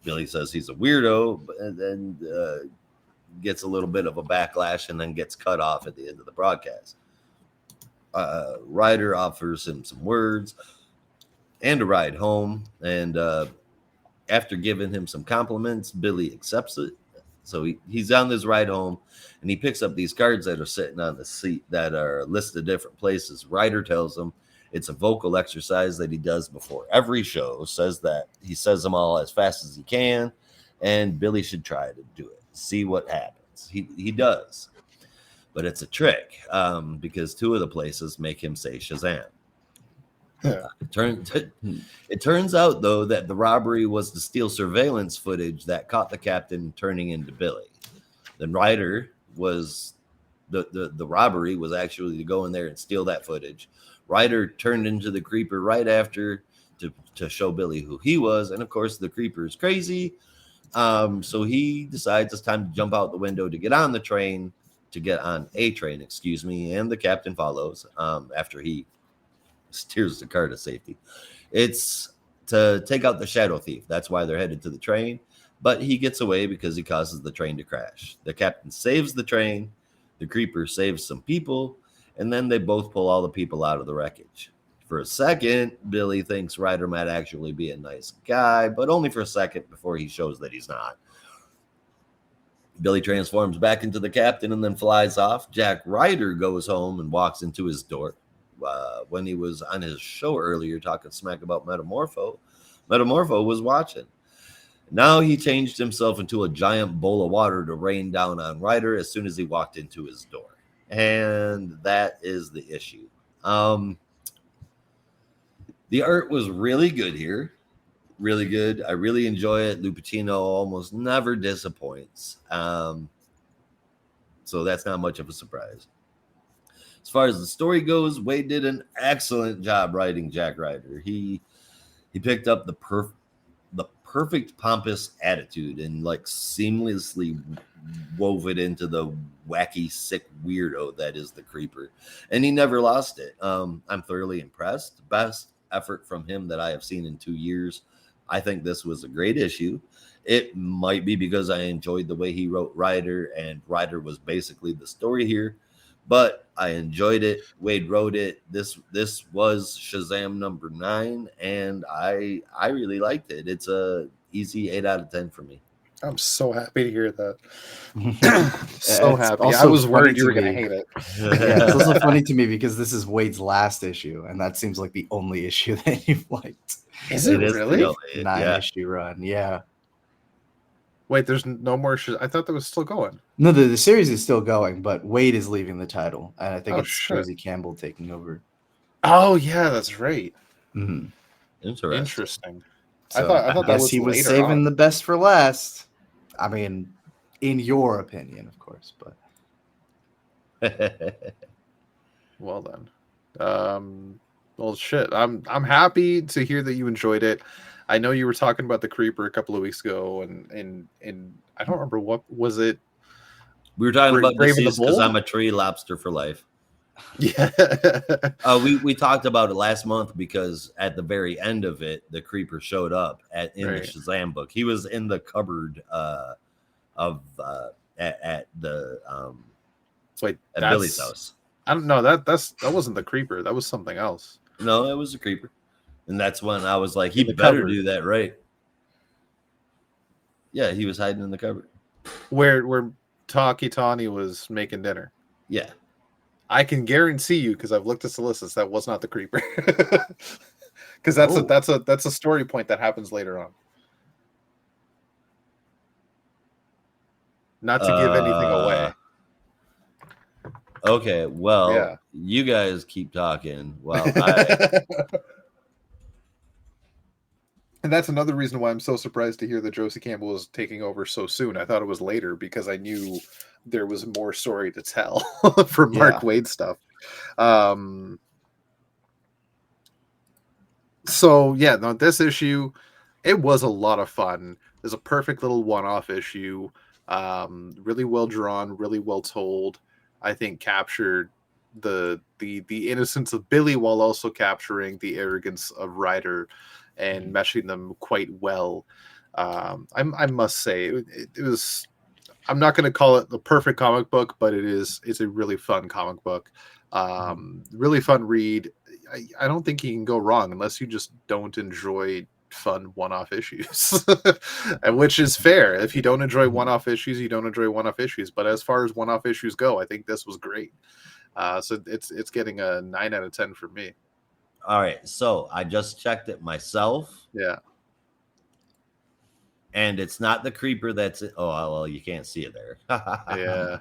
Billy says he's a weirdo, and then gets a little bit of a backlash and then gets cut off at the end of the broadcast. Ryder offers him some words and a ride home, and after giving him some compliments, Billy accepts it. So he's on this ride home, and he picks up these cards that are sitting on the seat that are listed different places. Ryder tells him it's a vocal exercise that he does before every show, says that he says them all as fast as he can, and Billy should try to do it, see what happens. He does. But it's a trick because 2 of the places make him say Shazam. Yeah. It turns out, though, that the robbery was to steal surveillance footage that caught the Captain turning into Billy. Then Ryder was the robbery was actually to go in there and steal that footage. Ryder turned into the creeper right after to show Billy who he was, and of course the creeper is crazy. So he decides it's time to jump out the window to get on the train. To get on a train, and the Captain follows after he steers the car to safety. It's to take out the Shadow Thief. That's why they're headed to the train, but he gets away because he causes the train to crash. The Captain saves the train, the creeper saves some people, and then they both pull all the people out of the wreckage. For a second, Billy thinks Ryder might actually be a nice guy, but only for a second before he shows that he's not. Billy transforms back into the Captain and then flies off. Jack Ryder goes home and walks into his door. When he was on his show earlier talking smack about Metamorpho was watching. Now he changed himself into a giant bowl of water to rain down on Ryder as soon as he walked into his door. And that is the issue. The art was really good here. Really good. I really enjoy it. Lupacino almost never disappoints. So that's not much of a surprise. As far as the story goes, Waid did an excellent job writing Jack Ryder. He picked up the perfect pompous attitude and like seamlessly wove it into the wacky, sick weirdo that is the creeper. And he never lost it. I'm thoroughly impressed. Best effort from him that I have seen in 2 years. I think this was a great issue. It might be because I enjoyed the way he wrote Ryder, and Ryder was basically the story here. but I enjoyed it. Wade wrote it. This was Shazam number 9, and I really liked it. It's a easy 8 out of 10 for me. I'm so happy to hear that. So It's happy. I also was funny worried you to were going to me. hate it. Yeah, it's also funny to me because this is Wade's last issue, and that seems like the only issue that you've liked. Is it really? The 9-issue run, yeah. Wait, there's no more. I thought that was still going. No, the series is still going, but Wade is leaving the title, and I think Oh, it's shit. Josie Campbell taking over. Oh yeah, that's right. Mm-hmm. Interesting. So I thought that guess was he was later saving on. the best for last. I mean, in your opinion, of course, but Well then, well shit. I'm happy to hear that you enjoyed it. I know you were talking about the Creeper a couple of weeks ago, and I don't remember what was it. We were talking about Brave and the deceased because Bold? I'm a tree lobster for life. Yeah. We talked about it last month because at the very end of it, the Creeper showed up in the Right. Shazam book. He was in the cupboard at the Wait, at Billy's house. I don't know. That wasn't the Creeper. That was something else. No, it was a Creeper, and that's when I was like, he In the better cupboard. do that right. Yeah, he was hiding in the cupboard. Where Taki Tani was making dinner. Yeah. I can guarantee you, because I've looked at solicits, that was not the Creeper. Because that's a story point that happens later on. Not to give anything away. Okay, well, Yeah. you guys keep talking. Well, And that's another reason why I'm so surprised to hear that Josie Campbell was taking over so soon. I thought it was later because I knew there was more story to tell for Mark Waid stuff. So yeah, no, this issue, it was a lot of fun. There's a perfect little one-off issue. Really well drawn, really well told. I think captured the innocence of Billy while also capturing the arrogance of Ryder and meshing them quite well. I must say it was. I'm not going to call it the perfect comic book, but it's a really fun comic book. Really fun read. I don't think you can go wrong unless you just don't enjoy fun one-off issues, and which is fair. If you don't enjoy one-off issues, you don't enjoy one-off issues. But as far as one-off issues go, I think this was great. So it's getting a 9 out of 10 for me. All right, so I just checked it myself. Yeah. And it's not the Creeper that's it. Oh, well, you can't see it there. Yeah.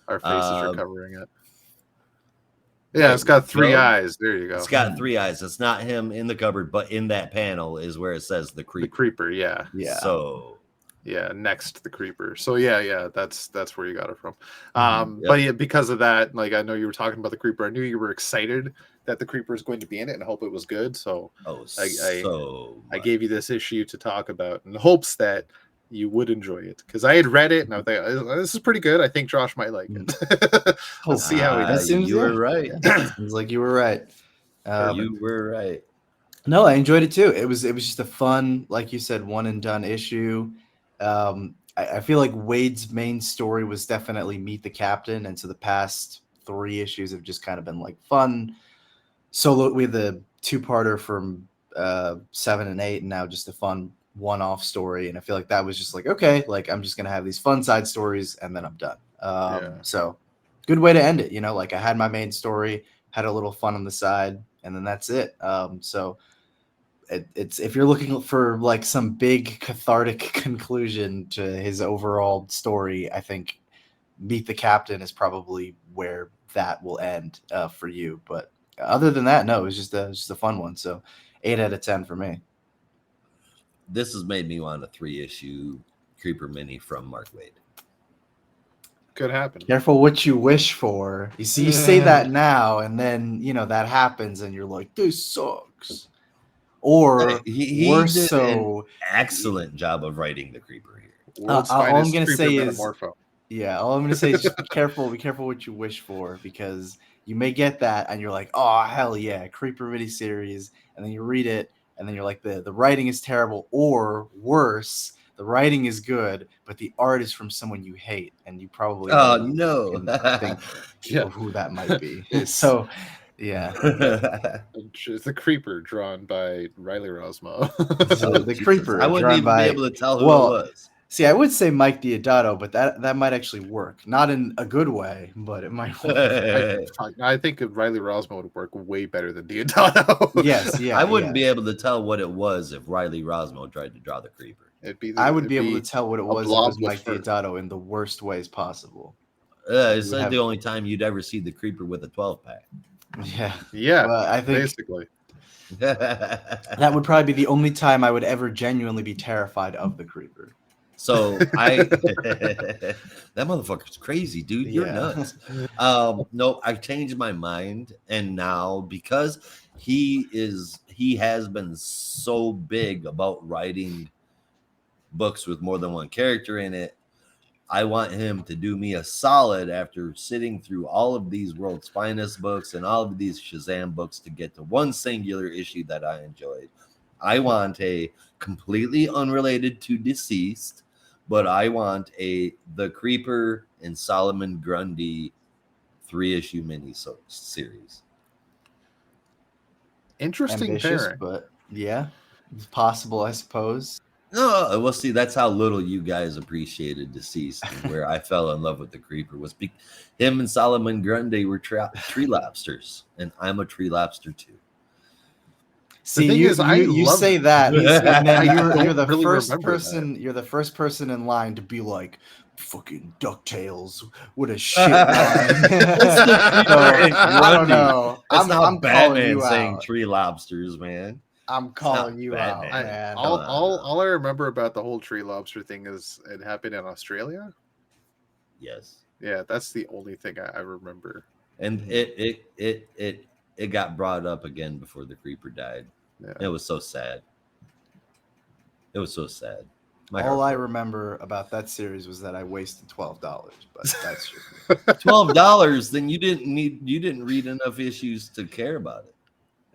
Our faces are covering it. Yeah, it's got 3 eyes. There you go. It's got 3 eyes. It's not him in the cupboard, but in that panel is where it says the Creeper. The Creeper, yeah. Yeah. So yeah, next to the Creeper. So yeah, that's where you got it from. But yeah, because of that, like I know you were talking about the Creeper. I knew you were excited that the Creeper is going to be in it, and I hope it was good. So I gave you this issue to talk about in hopes that you would enjoy it, because I had read it and I thought this is pretty good. I think Josh might like it. Let's see how he does. You were right. Seems like you were right. You were right. No, I enjoyed it too. It was just a fun, like you said, one and done issue. I feel like Wade's main story was definitely meet the captain, and so the past 3 issues have just kind of been like fun solo with a 2-parter from 7 and 8, and now just a fun one-off story. And I feel like that was just like, okay, like I'm just gonna have these fun side stories and then I'm done. So good way to end it, like I had my main story, had a little fun on the side, and then that's it. So it's if you're looking for like some big cathartic conclusion to his overall story, I think Meet the Captain is probably where that will end for you. But other than that, no, it was just a fun one. So 8 out of 10 for me. This has made me want a 3-issue Creeper mini from Mark Waid. Could happen. Careful what you wish for. You see, you say that now, and then that happens, and you're like, "This sucks." Or he worse, did so an excellent job of writing the Creeper here. All I'm gonna say is, all I'm gonna say is just be careful what you wish for, because you may get that, and you're like, "Oh hell yeah, Creeper miniseries," and then you read it, and then you're like, the writing is terrible, or worse, the writing is good, but the art is from someone you hate, and you probably Oh already no. can think Yeah. who that might be. It's- So, yeah, It's the Creeper, drawn by Riley Rosmo. Oh, the Jesus. Creeper, I wouldn't drawn even by- be able to tell who well, it was. See, I would say Mike Diodato, but that might actually work. Not in a good way, but it might work. I think Riley Rosmo would work way better than Diodato. Yes, yeah. I wouldn't yeah. be able to tell what it was if Riley Rosmo tried to draw the Creeper. I would be able to tell what it was if it blob was with Mike fur. Diodato in the worst ways possible. It's would like have- the only time you'd ever see the Creeper with a 12-pack. Yeah, Yeah, but I think basically. that would probably be the only time I would ever genuinely be terrified of the Creeper. So that motherfucker's crazy, dude. You're Yeah. nuts. No, I changed my mind, and now because he has been so big about writing books with more than one character in it, I want him to do me a solid after sitting through all of these World's Finest books and all of these Shazam books to get to one singular issue that I enjoyed. I want a completely unrelated to Deceased, but I want the Creeper and Solomon Grundy 3-issue mini series. Interesting Ambitious, pairing. but yeah, it's possible, I suppose. No, well, see, that's how little you guys appreciated Deceased, and where I fell in love with the Creeper was him and Solomon Grundy were tree lobsters, and I'm a tree lobster too. See, thing you, is, I you love- say that, and then I you're the don't really first remember person. You're the first person in line to be like, "Fucking Ducktales, what a shit line." So, I don't know. That's I'm not calling Batman you saying out. tree lobsters, man. I'm calling you out, Batman. man. All I remember about the whole tree lobster thing is it happened in Australia. Yes, Yeah, that's the only thing I remember. and it got brought up again before the Creeper died. Yeah. It was so sad. It was so sad. My All I heart broke. remember about that series was that I wasted $12, but that's just $12. Then you didn't read enough issues to care about it.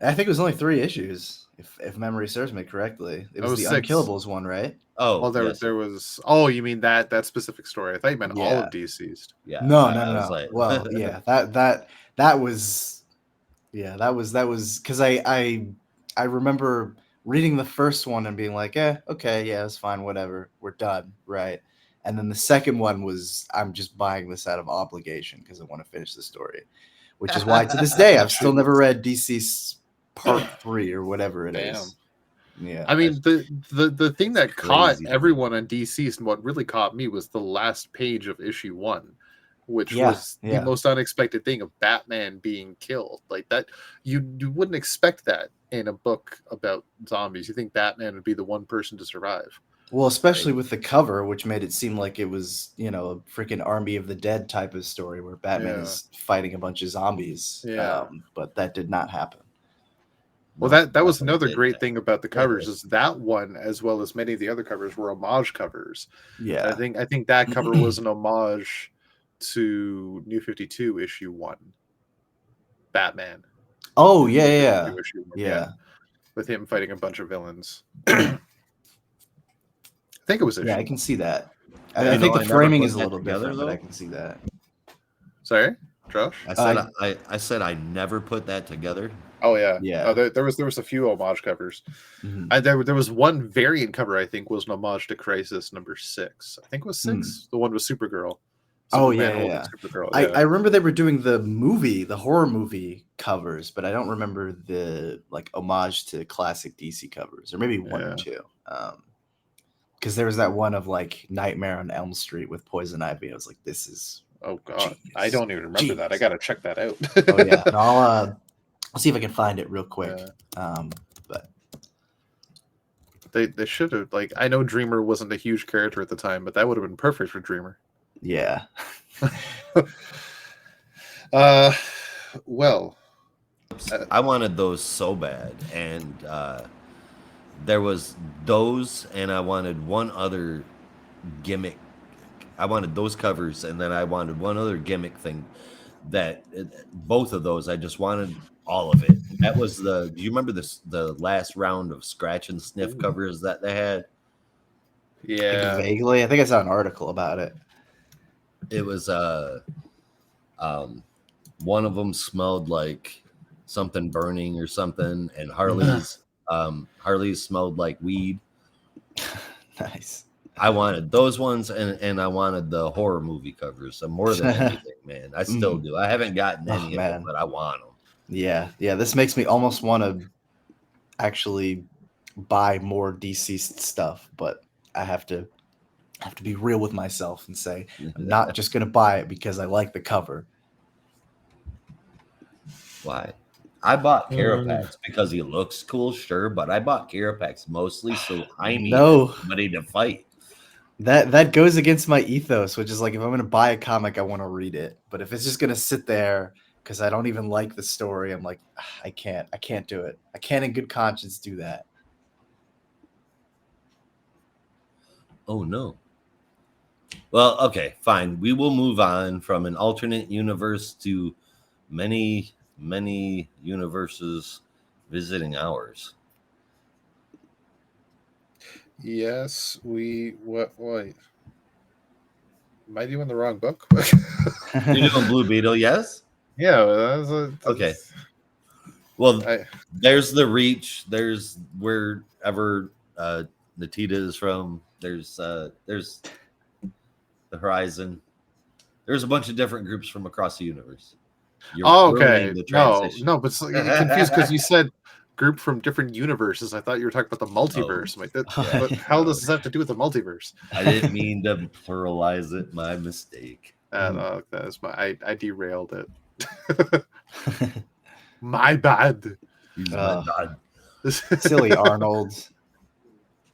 I think it was only 3 issues, if memory serves me correctly. It was was the 6. Unkillables one, right? Oh, Well, yes. there was. Oh, you mean that specific story? I thought you meant all Yeah. of Deceased. Yeah. No, I no, was no. like- Well, yeah, that was, yeah, that was because I remember reading the first one and being like, okay, yeah, it's fine, whatever, we're done, right? And then the second one was, I'm just buying this out of obligation because I want to finish the story, which is why to this day I've still never read DC's Part 3 or whatever it is. Yeah, I mean, the thing that caught crazy. everyone on Deceased and what really caught me was the last page of issue 1, which Yeah, was yeah. the most unexpected thing of Batman being killed. Like that, you wouldn't expect that in a book about zombies. You think Batman would be the one person to survive. well, especially with the cover, which made it seem like it was, a freaking Army of the Dead type of story where Batman Yeah. is fighting a bunch of zombies. Yeah. But that did not happen. Well, No, that was nothing another did great that. thing about the covers is that one, as well as many of the other covers, were homage covers. Yeah. I think that cover was an homage to New 52 issue 1, Batman. Oh, New yeah. 52 issue 1, Yeah. with him fighting a bunch of villains. I think it was issue. Yeah, I can see that. You I think know, the I never framing put is a that little together, different, but I though. can see that. Sorry, Josh. I said I never put that together. Oh yeah, Yeah. Oh, there was a few homage covers. Mhm. There was one variant cover I think was an homage to Crisis number 6. I think it was 6. The one with Supergirl. Oh, Superman yeah, holding yeah. Supergirl. I remember they were doing the horror movie covers, but I don't remember the homage to classic DC covers, or maybe one or two. Because there was that one of Nightmare on Elm Street with Poison Ivy. I was like, this is Oh god, Genius. I don't even remember that. I gotta check that out. oh yeah. And I'll see if I can find it real quick. But They should have I know Dreamer wasn't a huge character at the time, but that would have been perfect for Dreamer. yeah. Well, I wanted those so bad, and there was those, and I wanted one other gimmick. I wanted those covers, and then I wanted one other gimmick thing. Both of those, I just wanted all of it. That was do you remember the last round of scratch and sniff Ooh. covers that they had? Yeah. Vaguely, I think I saw an article about it. It was one of them smelled like something burning or something, and Harley's smelled like weed. Nice. I wanted those ones, and I wanted the horror movie covers. So more than anything, man, I still do. I haven't gotten any of them, man. but I want them. Yeah. This makes me almost want to actually buy more DC stuff, but I have to be real with myself and say I'm not just gonna buy it because I like the cover. Why? I bought Carapax because he looks cool, sure, but I bought Carapax mostly so I needed somebody to fight. That goes against my ethos, which is like if I'm gonna buy a comic, I want to read it. But if it's just gonna sit there because I don't even like the story, I'm like, I can't do it. I can't in good conscience do that. Oh no. Well, okay, fine. We will move on from an alternate universe to many universes visiting ours. Yes, what? Wait, am I doing the wrong book? You're doing Blue Beetle, yes? Yeah. That's Okay. Well, I, there's the Reach. There's wherever Natita is from. There's the Horizon. There's a bunch of different groups from across the universe. You're okay. ruining the No, transition. but you're confused because you said group from different universes. I thought you were talking about the multiverse. Like that, yeah. what the hell does this have to do with the multiverse? I didn't mean to pluralize it. My mistake. That is I derailed it. My bad. He's my dad. Silly Arnold.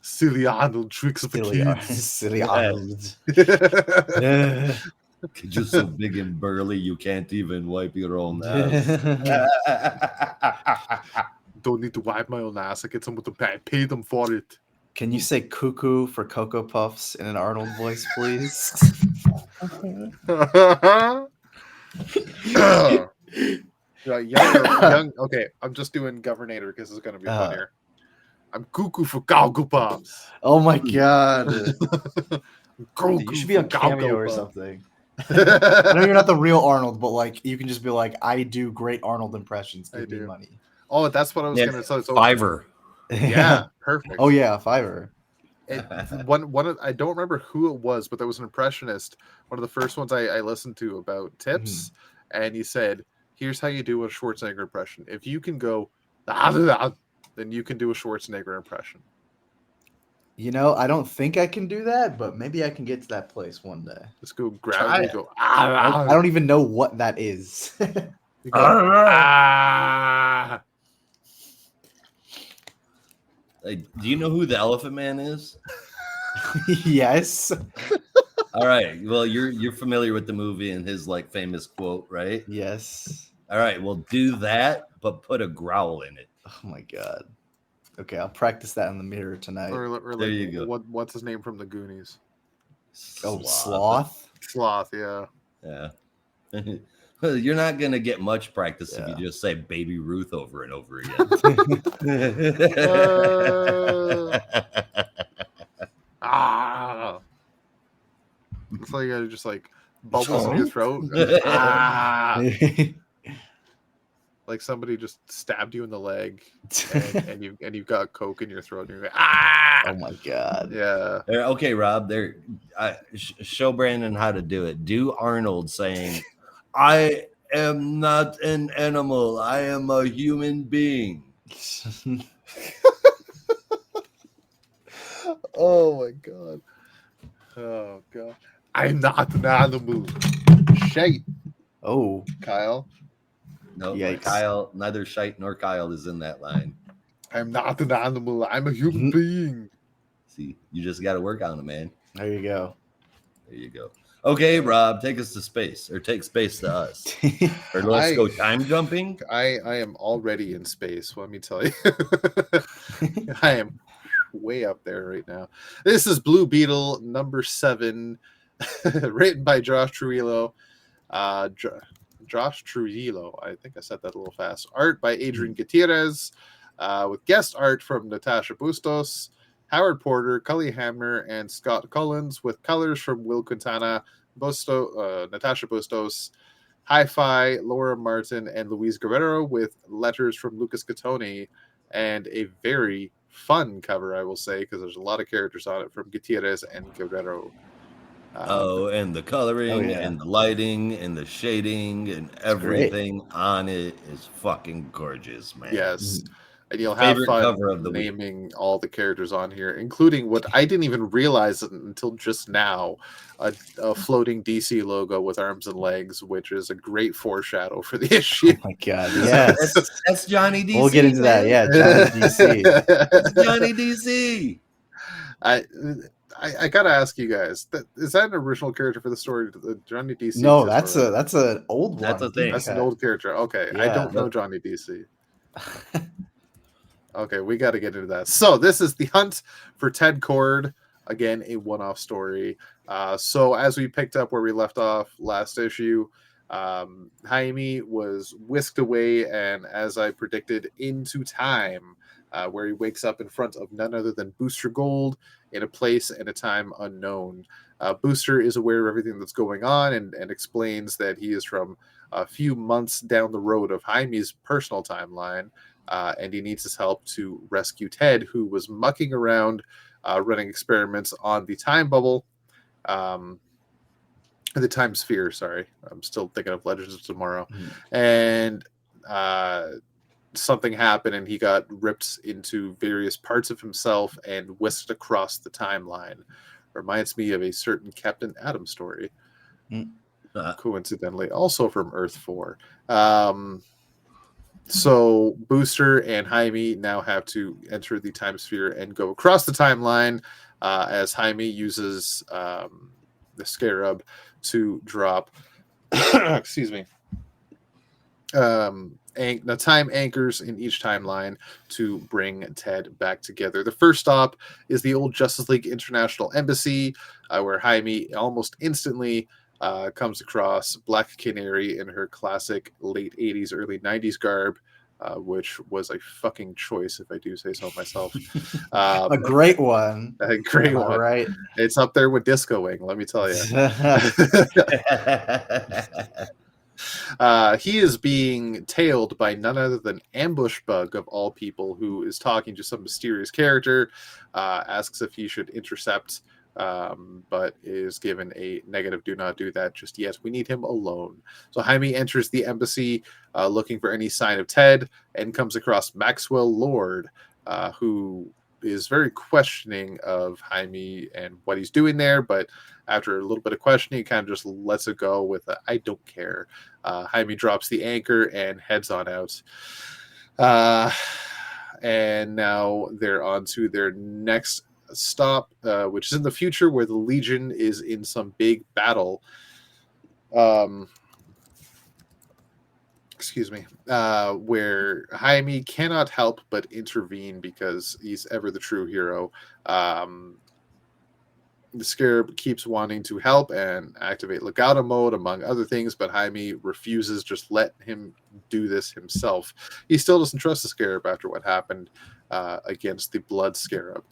Silly Arnold tricks of the kids. Silly Arnold. You're so big and burly, you can't even wipe your own ass. Don't need to wipe my own ass. I get someone to pay them for it. Can you say cuckoo for Cocoa Puffs in an Arnold voice, please? young. Okay, I'm just doing Governator because it's gonna be funnier. I'm cuckoo for Cocoa Puffs. Oh my god! You should be on Cameo or something. I know you're not the real Arnold, but like you can just be like, I do great Arnold impressions. Give me money. Oh, that's what I was gonna say. So, Fiverr. Yeah, perfect. Oh yeah, Fiverr. One I don't remember who it was, but there was an impressionist. One of the first ones I listened to about tips, and he said, "Here's how you do a Schwarzenegger impression. If you can go, then you can do a Schwarzenegger impression." You know, I don't think I can do that, but maybe I can get to that place one day. Just go grab it and go. I don't even know what that is. You go, Like, do you know who the Elephant Man is? Yes. All right. Well, you're familiar with the movie and his like famous quote, right? Yes. All right. Well, do that, but put a growl in it. Oh my god. Okay, I'll practice that in the mirror tonight. or There you go. What's his name from the Goonies? Oh, Sloth. Sloth. Yeah. Yeah. You're not gonna get much practice if you just say Baby Ruth over and over again. It's like you gotta just like bubbles in your throat. Like somebody just stabbed you in the leg, and you've got Coke in your throat, and you're like, Oh my god. Yeah. Okay, Rob. There, show Brandon how to do it. Do Arnold saying, "I am not an animal. I am a human being." Oh my god. Oh god. I'm not an animal. Shite. Oh. Kyle. No, Yikes. Kyle. Neither Shite nor Kyle is in that line. I'm not an animal. I'm a human being. See, you just got to work on it, man. There you go. There you go. Okay, Rob, take us to space, or take space to us, or let's go time jumping. I am already in space. Let me tell you, I am way up there right now. This is Blue Beetle number 7, written by Josh Trujillo. Josh Trujillo. I think I said that a little fast. Art by Adrian Gutierrez, with guest art from Natasha Bustos. Howard Porter, Cully Hamner, and Scott Collins, with colors from Will Quintana, Natasha Bustos, Hi-Fi, Laura Martin, and Luis Guerrero, with letters from Lucas Catoni, and a very fun cover, I will say, because there's a lot of characters on it from Gutierrez and Guerrero. And the coloring yeah. and the lighting and the shading and great. everything on it is fucking gorgeous, man. Yes. And you'll have Favorite fun cover of the week. naming all the characters on here, including what I didn't even realize until just now, a floating DC logo with arms and legs, which is a great foreshadow for the issue. Oh my god, yes. That's Johnny DC. We'll get into that. Yeah, Johnny DC. That's Johnny DC. I gotta ask you guys, is that an original character for the story? Johnny DC? No, that's an old one. That's a thing. That's an old character. Okay, I Yeah. don't know Johnny DC. Okay, we got to get into that. So this is The Hunt for Ted Cord. Again, a one-off story. So as we picked up where we left off last issue, Jaime was whisked away, and as I predicted, into time, where he wakes up in front of none other than Booster Gold in a place and a time unknown. Booster is aware of everything that's going on and explains that he is from a few months down the road of Jaime's personal timeline, and he needs his help to rescue Ted, who was mucking around running experiments on the time bubble, the time sphere, sorry. I'm still thinking of Legends of Tomorrow. And something happened and he got ripped into various parts of himself and whisked across the timeline. Reminds me of a certain Captain Atom story. Coincidentally, also from Earth 4. So Booster and Jaime now have to enter the time sphere and go across the timeline, as Jaime uses the Scarab to drop excuse me, the time anchors in each timeline to bring Ted back together. The first stop is the old Justice League International Embassy, where Jaime almost instantly comes across Black Canary in her classic late 80s, early 90s garb, which was a fucking choice, if I do say so myself. A great one. A great one. Right. It's up there with Disco Wing, let me tell you. He is being tailed by none other than Ambush Bug, of all people, who is talking to some mysterious character, asks if he should intercept, but is given a negative do not do that just yet. We need him alone. So Jaime enters the embassy looking for any sign of Ted and comes across Maxwell Lord, who is very questioning of Jaime and what he's doing there, but after a little bit of questioning, he kind of just lets it go with a, I don't care. Jaime drops the anchor and heads on out. And now they're on to their next stop, which is in the future, where the Legion is in some big battle. Excuse me, where Jaime cannot help but intervene because he's ever the true hero. The Scarab keeps wanting to help and activate Legato mode, among other things, but Jaime refuses. Just let him do this himself. He still doesn't trust the Scarab after what happened against the Blood Scarab.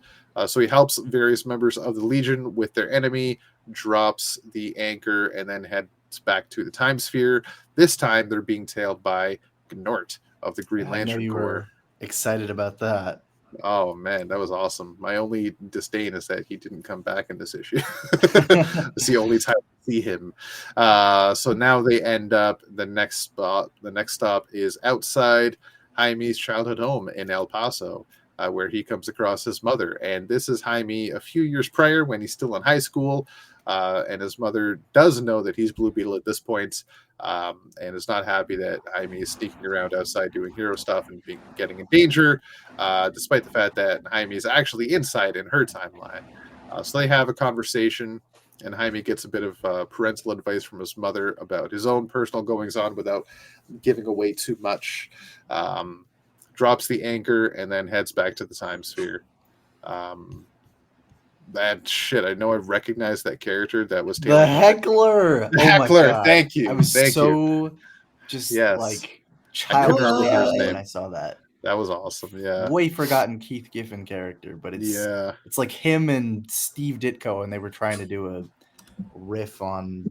So he helps various members of the Legion with their enemy, drops the anchor, and then heads back to the Time Sphere. This time, they're being tailed by Gnort of the Green Lantern I know you Corps. were excited about that. Oh man, that was awesome. My only disdain is that he didn't come back in this issue. It's the only time I see him. So now they end up the next spot. The next stop is outside Jaime's childhood home in El Paso, where he comes across his mother. And this is Jaime a few years prior when he's still in high school. And his mother does know that he's Blue Beetle at this point, and is not happy that Jaime is sneaking around outside doing hero stuff and getting in danger, despite the fact that Jaime is actually inside in her timeline. So they have a conversation, and Jaime gets a bit of parental advice from his mother about his own personal goings-on without giving away too much. Drops the anchor and then heads back to the Time Sphere. That shit, I know I've recognized that character that was The Heckler. The Heckler, God. thank you. I was Thank so just Yes. like I couldn't childishly remember his happy when name. I saw that. That was awesome. Yeah. way forgotten Keith Giffen character, but Yeah. it's like him and Steve Ditko, and they were trying to do a riff on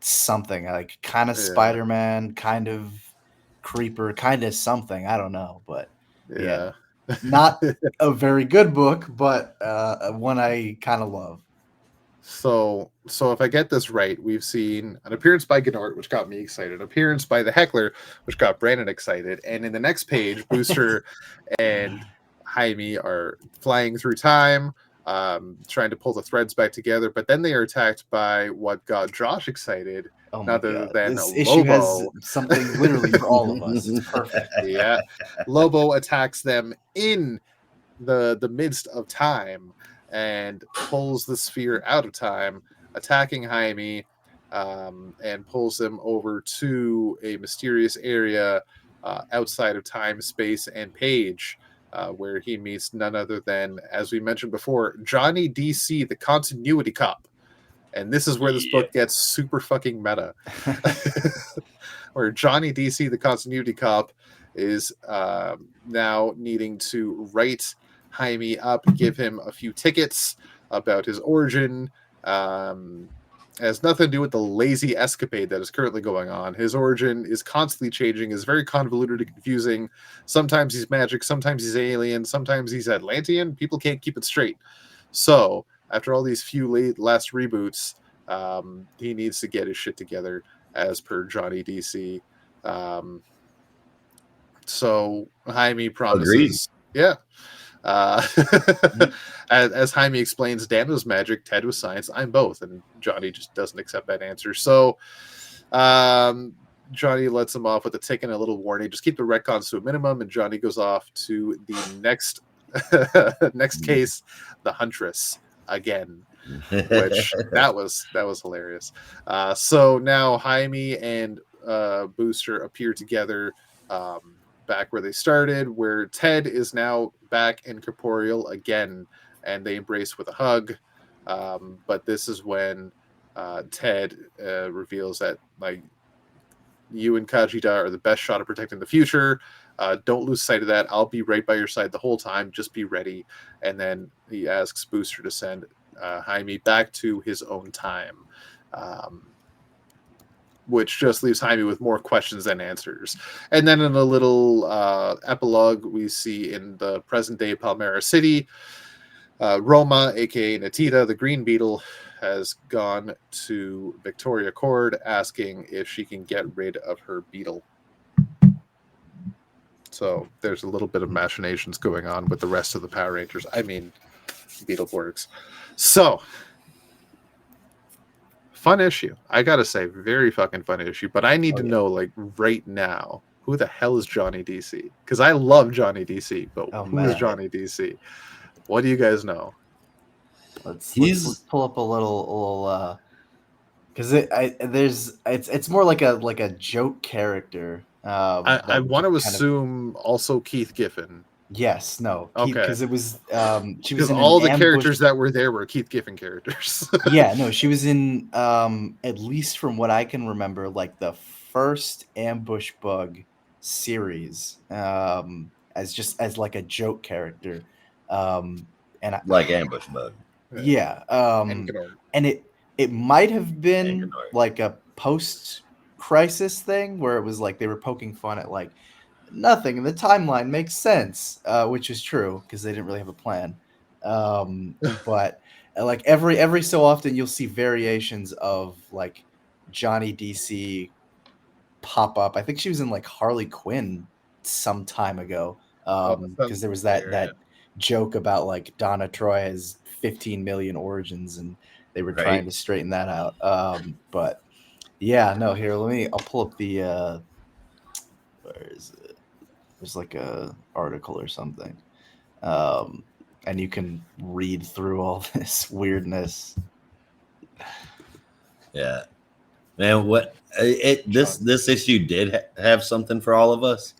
something like kind of Yeah. Spider-Man, kind of Creeper, kind of something. I don't know, but Yeah. not a very good book, but one I kind of love. So if I get this right, we've seen an appearance by Gnort, which got me excited, an appearance by the Heckler, which got Brandon excited, and in the next page, Booster and Jaime are flying through time, trying to pull the threads back together, but then they are attacked by what got Josh excited, Oh my other god, than this issue has Lobo. something literally for all of us. It's perfect. Yeah, Lobo attacks them in the midst of time and pulls the sphere out of time, attacking Jaime, and pulls him over to a mysterious area outside of time, space, and page, where he meets none other than, as we mentioned before, Johnny DC, the continuity cop. And this is where this book gets super fucking meta. Where Johnny DC, the continuity cop, is now needing to write Jaime up, give him a few tickets about his origin. Has nothing to do with the lazy escapade that is currently going on. His origin is constantly changing, is very convoluted and confusing. Sometimes he's magic, sometimes he's alien, sometimes he's Atlantean. People can't keep it straight. So, after all these few last reboots, he needs to get his shit together, as per Johnny DC. So Jaime promises, Agreed. yeah. As Jaime explains, Dan was magic, Ted was science, I'm both, and Johnny just doesn't accept that answer. So Johnny lets him off with a tick and a little warning: just keep the retcons to a minimum. And Johnny goes off to the next case, the Huntress again, which that was hilarious. So now Jaime and Booster appear together, back where they started, where Ted is now back incorporeal again, and they embrace with a hug. But this is when Ted reveals that, like, you and Kajita are the best shot at protecting the future. Don't lose sight of that. I'll be right by your side the whole time. Just be ready. And then he asks Booster to send Jaime back to his own time, which just leaves Jaime with more questions than answers. And then in a little epilogue, we see in the present-day Palmyra City, Roma, a.k.a. Natita, the Green Beetle, has gone to Victoria Cord asking if she can get rid of her beetle. So there's a little bit of machinations going on with the rest of the Power Rangers. I mean, Beetleborgs. So, fun issue. I gotta say, very fucking fun issue. But I need to know, like, right now, who the hell is Johnny DC? Because I love Johnny DC, but who is Johnny DC? What do you guys know? Let's pull up a little because it's more like a joke character. I want to assume also Keith Giffen. Yes, no, okay, because it was she was because in all the characters that were there were Keith Giffen characters. Yeah, no, she was in at least from what I can remember, like the first Ambush Bug series, as like a joke character, and like Ambush Bug. Yeah, and it might have been like a post-crisis thing where it was like they were poking fun at like nothing in the timeline makes sense, which is true because they didn't really have a plan. But like every so often you'll see variations of like Johnny DC pop up. I think she was in like Harley Quinn some time ago, because there was that joke about like Donna Troy has 15 million origins and they were trying to straighten that out. But yeah, no, here, I'll pull up the where is it? There's like a article or something. And you can read through all this weirdness. Yeah. Man, this issue did have something for all of us.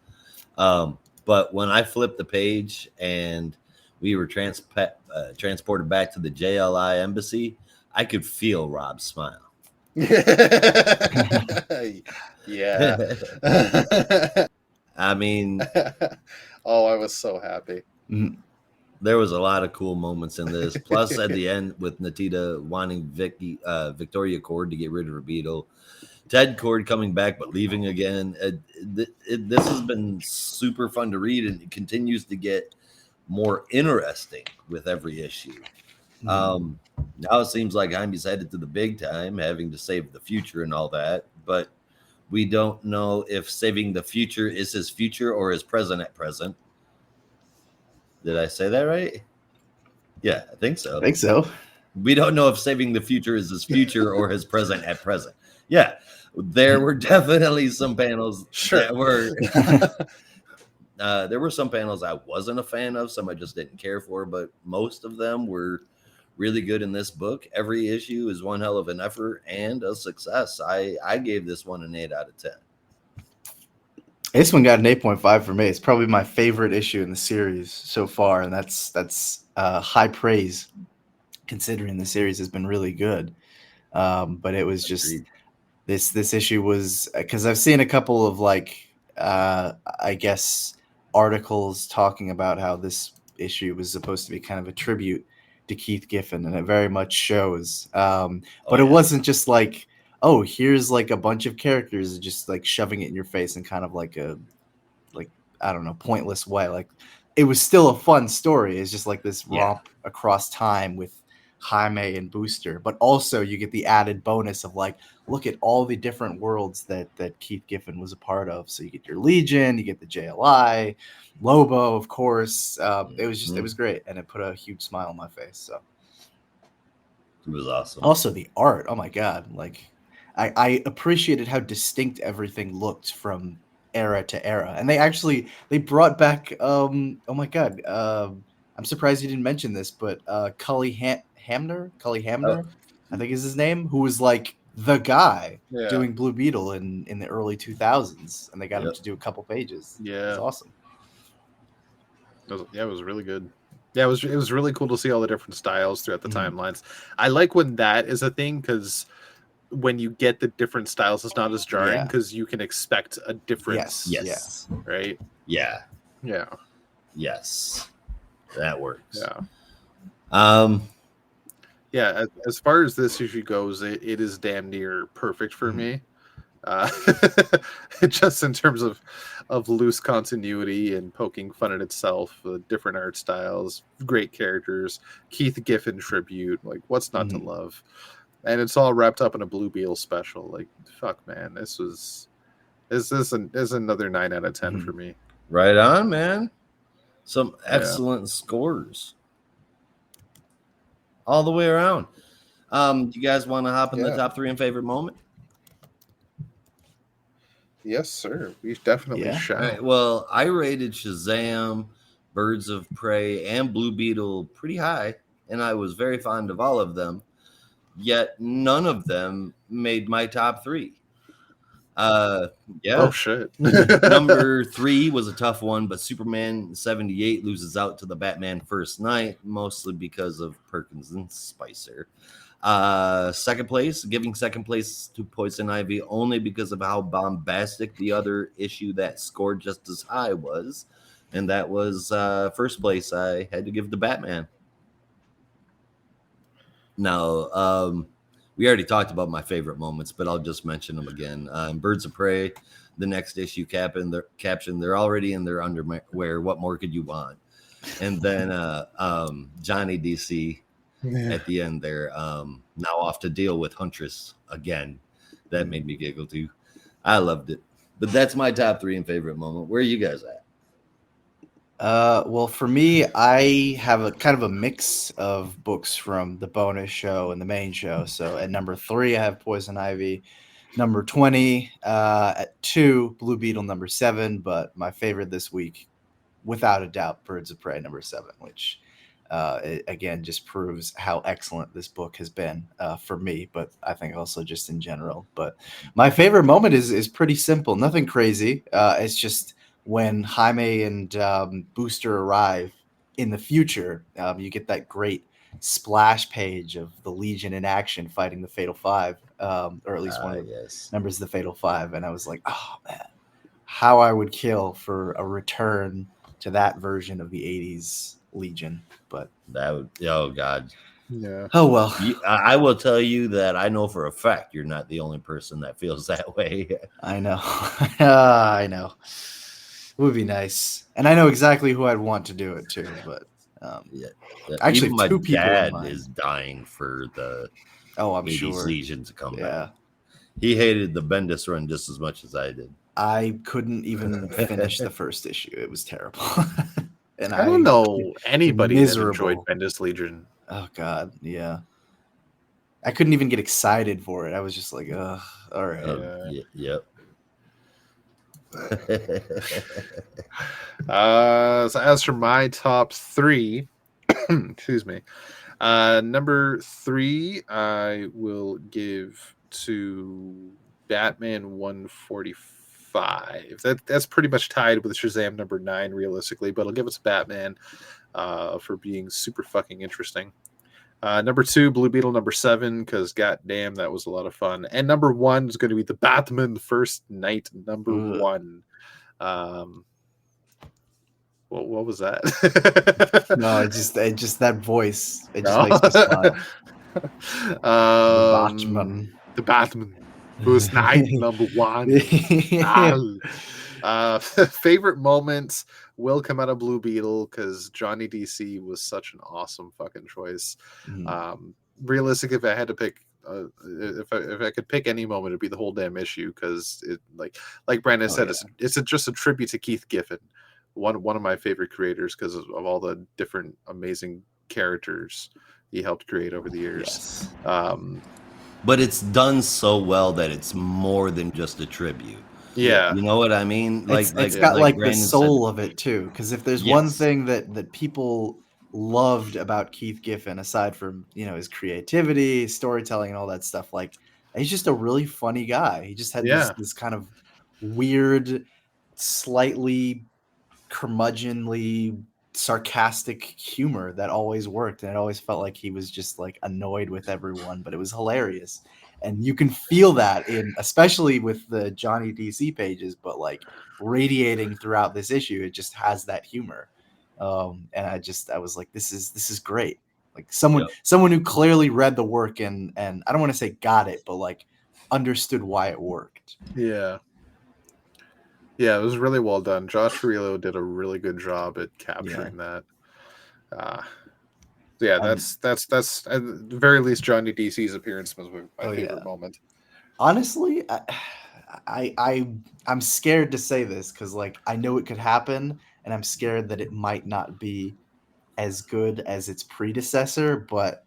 But when I flipped the page and we were transported back to the JLI embassy, I could feel Rob's smile. Yeah. I mean, Oh, I was so happy. Mhm. There was a lot of cool moments in this. Plus, at the end, with Natita wanting Victoria Cord to get rid of her Beetle, Ted Cord coming back but leaving again. This has been super fun to read, and it continues to get more interesting with every issue. Um, Now it seems like Jaime's headed to the big time, having to save the future and all that. But we don't know if saving the future is his future or his present at present. Did I say that right? Yeah, I think I so. think so. We don't know if saving the future is his future or his present at present. Yeah, there were definitely some panels Sure. that were. There were some panels I wasn't a fan of, some I just didn't care for, but most of them were really good in this book. Every issue is one hell of an effort and a success. I gave this one an 8 out of 10. This one got an 8.5 for me. It's probably my favorite issue in the series so far, and that's high praise considering the series has been really good. But it was just Agreed. this issue was because I've seen a couple of I guess articles talking about how this issue was supposed to be kind of a tribute to Keith Giffen, and it very much shows. But it wasn't just like, oh, here's like a bunch of characters just like shoving it in your face in kind of like a I don't know, pointless way. Like it was still a fun story. It's just like this romp across time with Jaime and Booster, but also you get the added bonus of like, look at all the different worlds that Keith Giffen was a part of. So you get your Legion, you get the JLI, Lobo, of course. It was great, and it put a huge smile on my face. So it was awesome. Also the art, oh my god, like I appreciated how distinct everything looked from era to era, and they brought back oh my god, I'm surprised you didn't mention this, but Cully Hamner, I think is his name, who was like the guy doing Blue Beetle in the early 2000s, and they got him to do a couple pages. It was awesome. It was really good. Yeah, it was really cool to see all the different styles throughout the timelines. I like when that is a thing, because when you get the different styles, it's not as jarring because you can expect a difference. Yes. Right? Yeah. Yes. That works. Yeah, as far as this issue goes, it is damn near perfect for me. Just in terms of loose continuity and poking fun at itself, different art styles, great characters, Keith Giffen tribute, like what's not to love? And it's all wrapped up in a Blue Beetle special. Like, fuck, man, this is another 9 out of 10 for me. Right on, man. Some excellent scores all the way around. Do you guys want to hop in the top 3 and favorite moment? Yes, sir. We definitely shall. All right, well, I rated Shazam, Birds of Prey, and Blue Beetle pretty high, and I was very fond of all of them. Yet none of them made my top 3. Oh shit. Number 3 was a tough one, but Superman 78 loses out to the Batman First Night, mostly because of Perkins and Spicer. Second place to Poison Ivy only because of how bombastic the other issue that scored just as high was, and that was first place I had to give to Batman. Now, we already talked about my favorite moments, but I'll just mention them again. Birds of Prey, the next issue caption, they're already in their underwear. What more could you want? And then Johnny DC at the end there, now off to deal with Huntress again. That made me giggle too. I loved it. But that's my top 3 and favorite moment. Where are you guys at? Well, for me, I have a kind of a mix of books from the bonus show and the main show. So at number 3, I have Poison Ivy. Number 20, at 2, Blue Beetle, number 7. But my favorite this week, without a doubt, Birds of Prey, number 7, which it, again, just proves how excellent this book has been for me, but I think also just in general. But my favorite moment is pretty simple. Nothing crazy. It's just when Jaime and Booster arrive in the future, you get that great splash page of the Legion in action fighting the Fatal Five, or at least one of the members of the Fatal Five. And I was like, oh, man, how I would kill for a return to that version of the 80s Legion. But That would, oh God. Yeah. oh well. I will tell you that I know for a fact you're not the only person that feels that way. I know. I know. It would be nice. And I know exactly who I'd want to do it too, but Yeah. actually Even my two people in dad mind. is dying for the Oh, I'm 80s sure. Legion to come Yeah. back. He hated the Bendis run just as much as I did. I couldn't even finish the first issue. It was terrible. And I don't know anybody that miserable. enjoyed Bendis Legion. Oh God, yeah. I couldn't even get excited for it. I was just like, ugh, all right. Yep. So as for my top 3, excuse me, number 3 I will give to Batman 145. That's pretty much tied with Shazam number 9 realistically, but I'll give it to Batman for being super fucking interesting. Number 2, Blue Beetle number 7, because goddamn, that was a lot of fun. And number 1 is going to be the Batman First Night number 1. What was that? No, it just that voice. It just makes me smile. The Batman First Night number 1. Favorite moments will come out of Blue Beetle because Johnny DC was such an awesome fucking choice. Realistic, if I had to pick, if I could pick any moment, it'd be the whole damn issue because it, like Brandon said, it's just a tribute to Keith Giffen, one of my favorite creators because of all the different amazing characters he helped create over the years. Yes. But it's done so well that it's more than just a tribute. Yeah, you know what I mean. It's got the soul of it too. Because if there's one thing that people loved about Keith Giffen, aside from his creativity, storytelling, and all that stuff, like he's just a really funny guy. He just had this kind of weird, slightly curmudgeonly, sarcastic humor that always worked, and it always felt like he was just like annoyed with everyone, but it was hilarious. And you can feel that especially with the Johnny DC pages, but like radiating throughout this issue, it just has that humor. And I was like, this is great. Like someone who clearly read the work and I don't want to say got it, but like understood why it worked. Yeah, it was really well done. Josh Farillo did a really good job at capturing that. That's at the very least Johnny DC's appearance was my favorite moment. Honestly, I'm scared to say this because like I know it could happen, and I'm scared that it might not be as good as its predecessor. But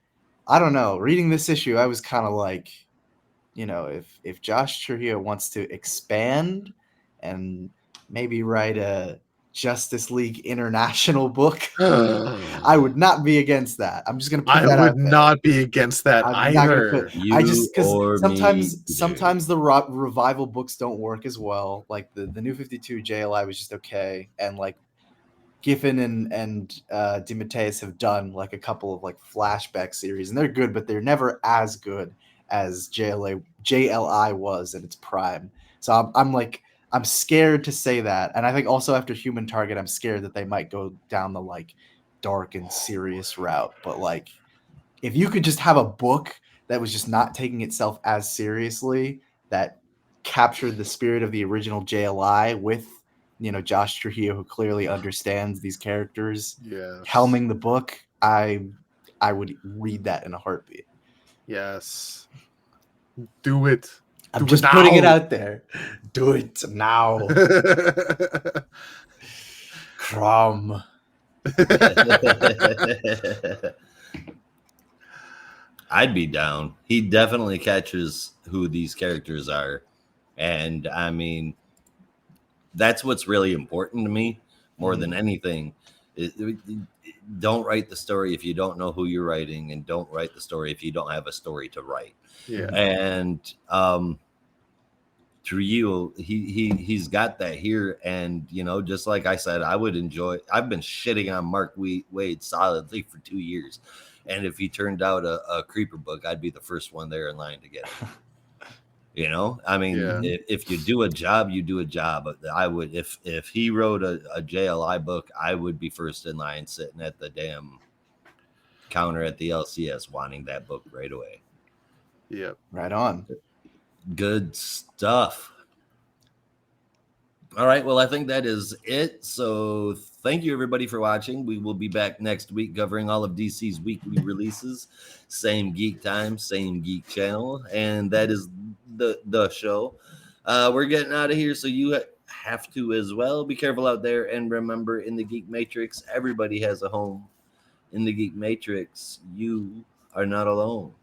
I don't know. Reading this issue, I was kind of like, if Josh Trujillo wants to expand and maybe write a Justice League International book, I would not be against that. I'm just gonna put that out there. I would not be against that either. Because sometimes the revival books don't work as well. Like the New 52 JLI was just okay, and like Giffen and DeMatteis have done like a couple of like flashback series, and they're good, but they're never as good as JLI was at its prime. So I'm scared to say that. And I think also after Human Target, I'm scared that they might go down the like dark and serious route. But like, if you could just have a book that was just not taking itself as seriously, that captured the spirit of the original JLI with, Josh Trujillo, who clearly understands these characters, helming the book, I would read that in a heartbeat. Yes. Do it. I'm just putting it out there. Do it now. Crom. I'd be down. He definitely catches who these characters are. And I mean, that's what's really important to me more than anything. Don't write the story if you don't know who you're writing, and don't write the story if you don't have a story to write. Yeah. And Trujillo, he's got that here. And just like I said, I've been shitting on Mark Waid solidly for 2 years, and if he turned out a creeper book, I'd be the first one there in line to get it. You know, I mean, Yeah. if you do a job, you do a job. I would, if he wrote a JLI book, I would be first in line sitting at the damn counter at the LCS wanting that book right away. Yep. Right on. Good stuff. All right. Well, I think that is it. So thank you, everybody, for watching. We will be back next week covering all of DC's weekly releases. Same geek time, same geek channel. And that is the show. We're getting out of here, so you have to as well. Be careful out there. And remember, in the Geek Matrix, everybody has a home. In the Geek Matrix, you are not alone.